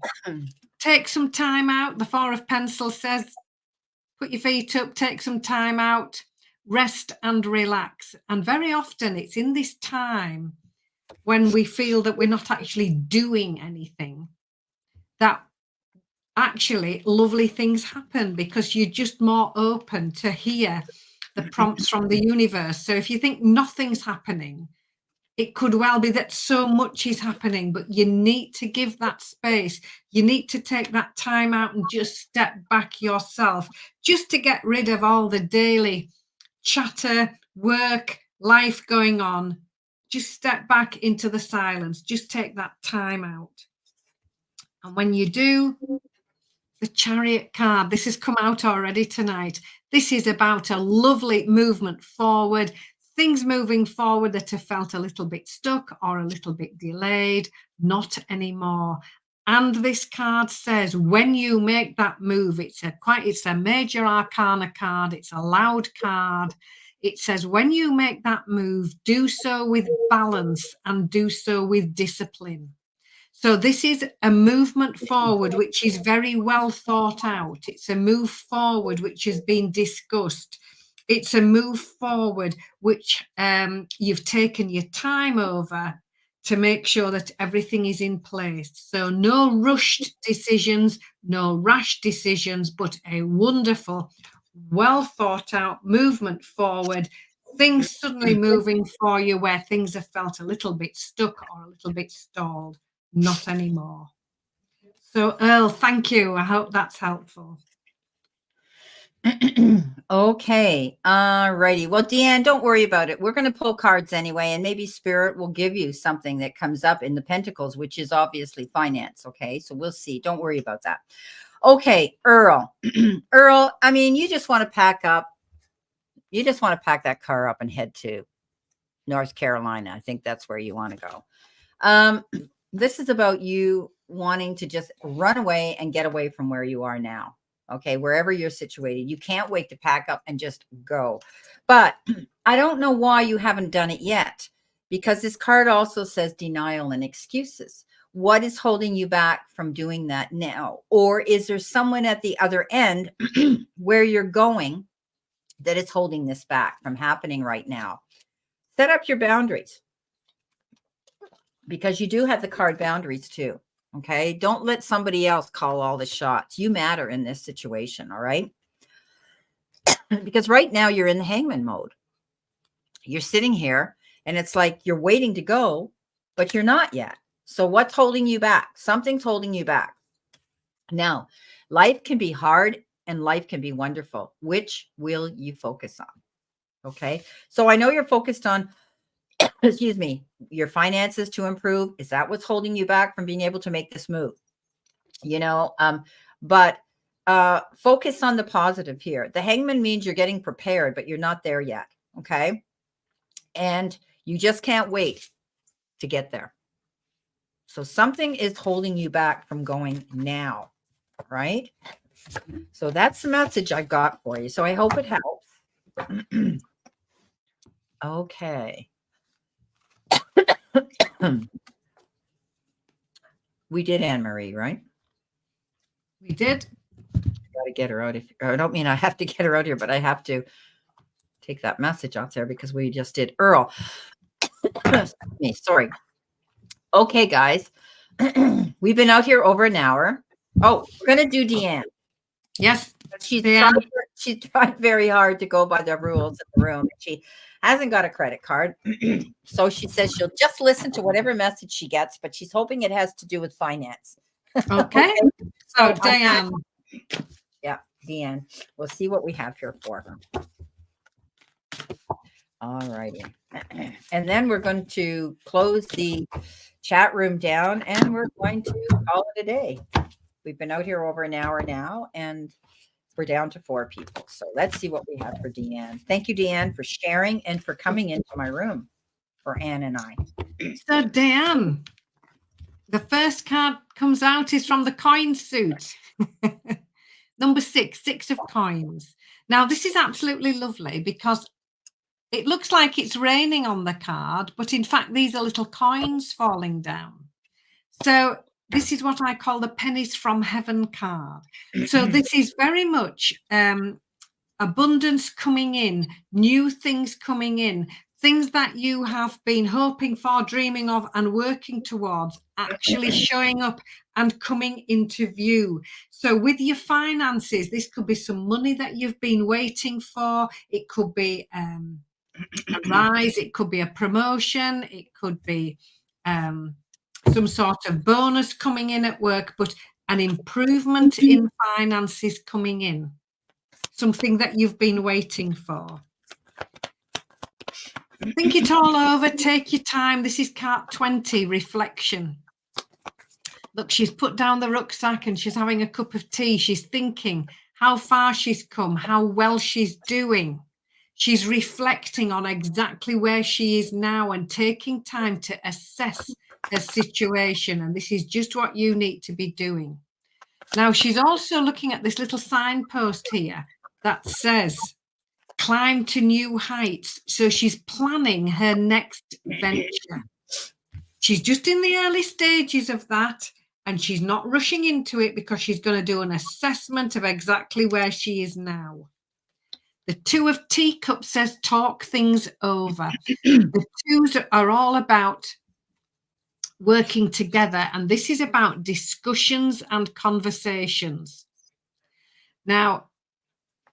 Take some time out. The 4 of Pencils says, put your feet up, take some time out, rest and relax. And very often it's in this time when we feel that we're not actually doing anything that actually lovely things happen, because you're just more open to hear the prompts from the universe. So if you think nothing's happening, it could well be that so much is happening, but you need to give that space. You need to take that time out and just step back yourself, just to get rid of all the daily chatter, work, life going on. Just step back into the silence. Just take that time out. And when you do, the Chariot card, this has come out already tonight. This is about a lovely movement forward, things moving forward that have felt a little bit stuck or a little bit delayed, not anymore. And this card says, when you make that move, it's a major arcana card, it's a loud card. It says, when you make that move, do so with balance and do so with discipline. So this is a movement forward, which is very well thought out. It's a move forward, which has been discussed. It's a move forward, which you've taken your time over to make sure that everything is in place. So no rushed decisions, no rash decisions, but a wonderful, well thought out movement forward. Things suddenly moving for you where things have felt a little bit stuck or a little bit stalled. Not anymore. So Earl, thank you. I hope that's helpful. Okay. Righty. Well, Deanne, don't worry about it. We're going to pull cards anyway, and maybe Spirit will give you something that comes up in the Pentacles, which is obviously finance. Okay. So we'll see. Don't worry about that. Okay. Earl. Earl, I mean, you just want to pack up. You just want to pack that car up and head to North Carolina. I think that's where you want to go. This is about you wanting to just run away and get away from where you are now. Okay, wherever you're situated. You can't wait to pack up and just go. But I don't know why you haven't done it yet, because this card also says denial and excuses. What is holding you back from doing that now? Or is there someone at the other end where you're going that is holding this back from happening right now? Set up your boundaries, because you do have the card boundaries too. Okay. Don't let somebody else call all the shots. You matter in this situation. All right. Because right now you're in the hangman mode. You're sitting here and it's like you're waiting to go, but you're not yet. So what's holding you back? Something's holding you back. Now, life can be hard and life can be wonderful. Which will you focus on? Okay. So I know you're focused on, excuse me, your finances to improve. Is that what's holding you back from being able to make this move? But focus on the positive here. The hangman means you're getting prepared, but you're not there yet. Okay. And you just can't wait to get there. So something is holding you back from going now. Right. So that's the message I got for you. So I hope it helps. Okay. We did Anne-Marie, right? We did. Got to get her out. I don't mean I have to get her out here, but I have to take that message out there because we just did Earl. Me, sorry. Okay, guys. We've been out here over an hour. Oh, we're going to do Deanne. Yes. She's tried very hard to go by the rules in the room. She hasn't got a credit card. So she says she'll just listen to whatever message she gets, but she's hoping it has to do with finance. Okay. So Diane. Yeah, Deanne. We'll see what we have here for her. All righty. And then we're going to close the chat room down and we're going to call it a day. We've been out here over an hour now and we're down to 4 people. So let's see what we have for Deanne. Thank you, Deanne, for sharing and for coming into my room for Anne and I. So Deanne, the first card comes out is from the coin suit. Number 6 of coins. Now, this is absolutely lovely because it looks like it's raining on the card, but in fact, these are little coins falling down. So this is what I call the pennies from heaven card. So this is very much abundance coming in, new things coming in, things that you have been hoping for, dreaming of, and working towards actually showing up and coming into view. So with your finances, this could be some money that you've been waiting for. It could be a rise, it could be a promotion, it could be some sort of bonus coming in at work, but an improvement in finances coming in, something that you've been waiting for. Think it all over, take your time. This is card 20, reflection. Look, she's put down the rucksack and she's having a cup of tea. She's thinking how far she's come, how well she's doing. She's reflecting on exactly where she is now and taking time to assess her situation. And this is just what you need to be doing. Now, she's also looking at this little signpost here that says, climb to new heights. So she's planning her next venture. She's just in the early stages of that, and she's not rushing into it because she's going to do an assessment of exactly where she is now. The Two of Teacups says talk things over. The twos are all about working together, and this is about discussions and conversations. Now,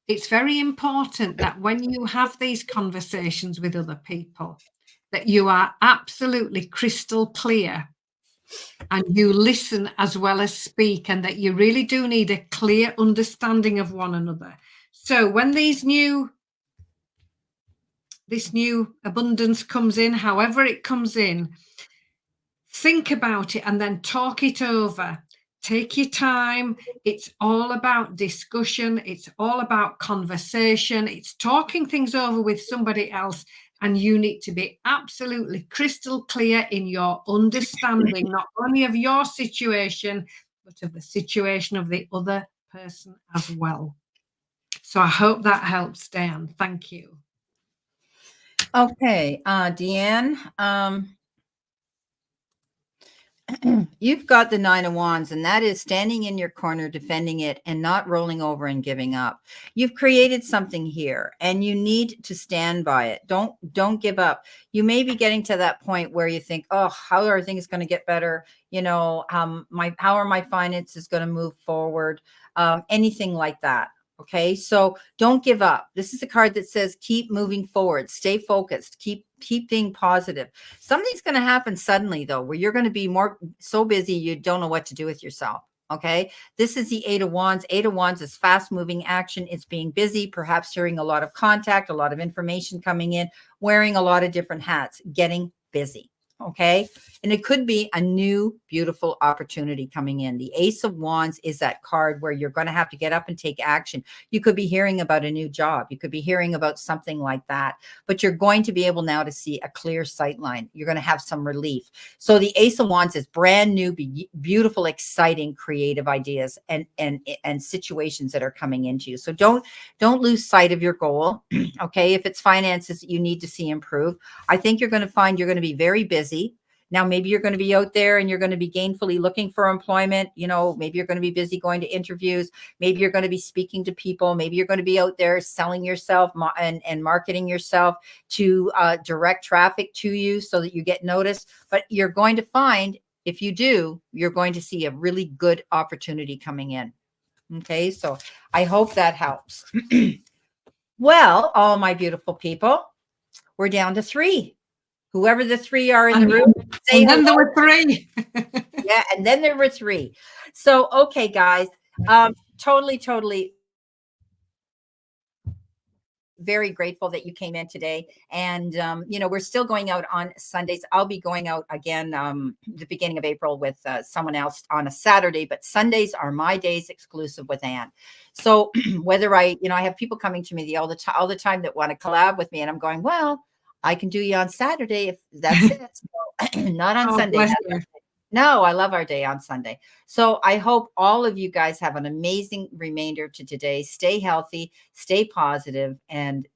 it's very important that when you have these conversations with other people, that you are absolutely crystal clear and you listen as well as speak, and that you really do need a clear understanding of one another. So when this new abundance comes in, however it comes in, think about it and then talk it over. Take your time. It's all about discussion. It's all about conversation. It's talking things over with somebody else. And you need to be absolutely crystal clear in your understanding, not only of your situation, but of the situation of the other person as well. So I hope that helps, Dan. Thank you. Okay, Deanne, you've got the Nine of Wands, and that is standing in your corner, defending it, and not rolling over and giving up. You've created something here, and you need to stand by it. Don't give up. You may be getting to that point where you think, oh, how are things going to get better? You know, how are my finances going to move forward? Anything like that. Okay, so don't give up. This is a card that says keep moving forward, stay focused, keep being positive. Something's going to happen suddenly, though, where you're going to be so busy you don't know what to do with yourself. Okay, this is the Eight of Wands. Eight of Wands is fast moving action. It's being busy, perhaps hearing a lot of contact, a lot of information coming in, wearing a lot of different hats, getting busy. Okay. And it could be a new, beautiful opportunity coming in. The Ace of Wands is that card where you're going to have to get up and take action. You could be hearing about a new job. You could be hearing about something like that, but you're going to be able now to see a clear sight line. You're going to have some relief. So the Ace of Wands is brand new, beautiful, exciting, creative ideas and situations that are coming into you. So don't lose sight of your goal. Okay. If it's finances that you need to see improve, I think you're going to find you're going to be very busy. Now, maybe you're going to be out there and you're going to be gainfully looking for employment. You know, maybe you're going to be busy going to interviews. Maybe you're going to be speaking to people. Maybe you're going to be out there selling yourself and marketing yourself to direct traffic to you so that you get noticed. But you're going to find, if you do, you're going to see a really good opportunity coming in. Okay, so I hope that helps. Well, all my beautiful people, we're down to 3. Whoever the 3 are in the room, say and then there were 3. Yeah, and then there were 3. So, okay, guys, totally very grateful that you came in today. And, you know, we're still going out on Sundays. I'll be going out again the beginning of April with someone else on a Saturday, but Sundays are my days exclusive with Anne. So whether I have people coming to me all the time that want to collab with me, and I'm going, well, I can do you on Saturday if that's it. So, not on Sunday. No, I love our day on Sunday. So I hope all of you guys have an amazing remainder to today. Stay healthy, stay positive, and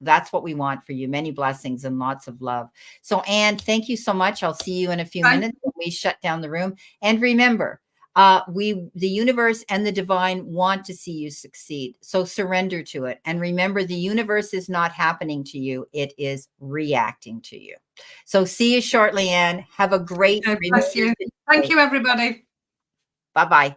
that's what we want for you. Many blessings and lots of love. So Anne, thank you so much. I'll see you in a few minutes when we shut down the room. And remember, the universe and the divine want to see you succeed. So surrender to it. And remember, the universe is not happening to you. It is reacting to you. So see you shortly, Anne. Have a great bless you. Thank you, everybody. Bye-bye.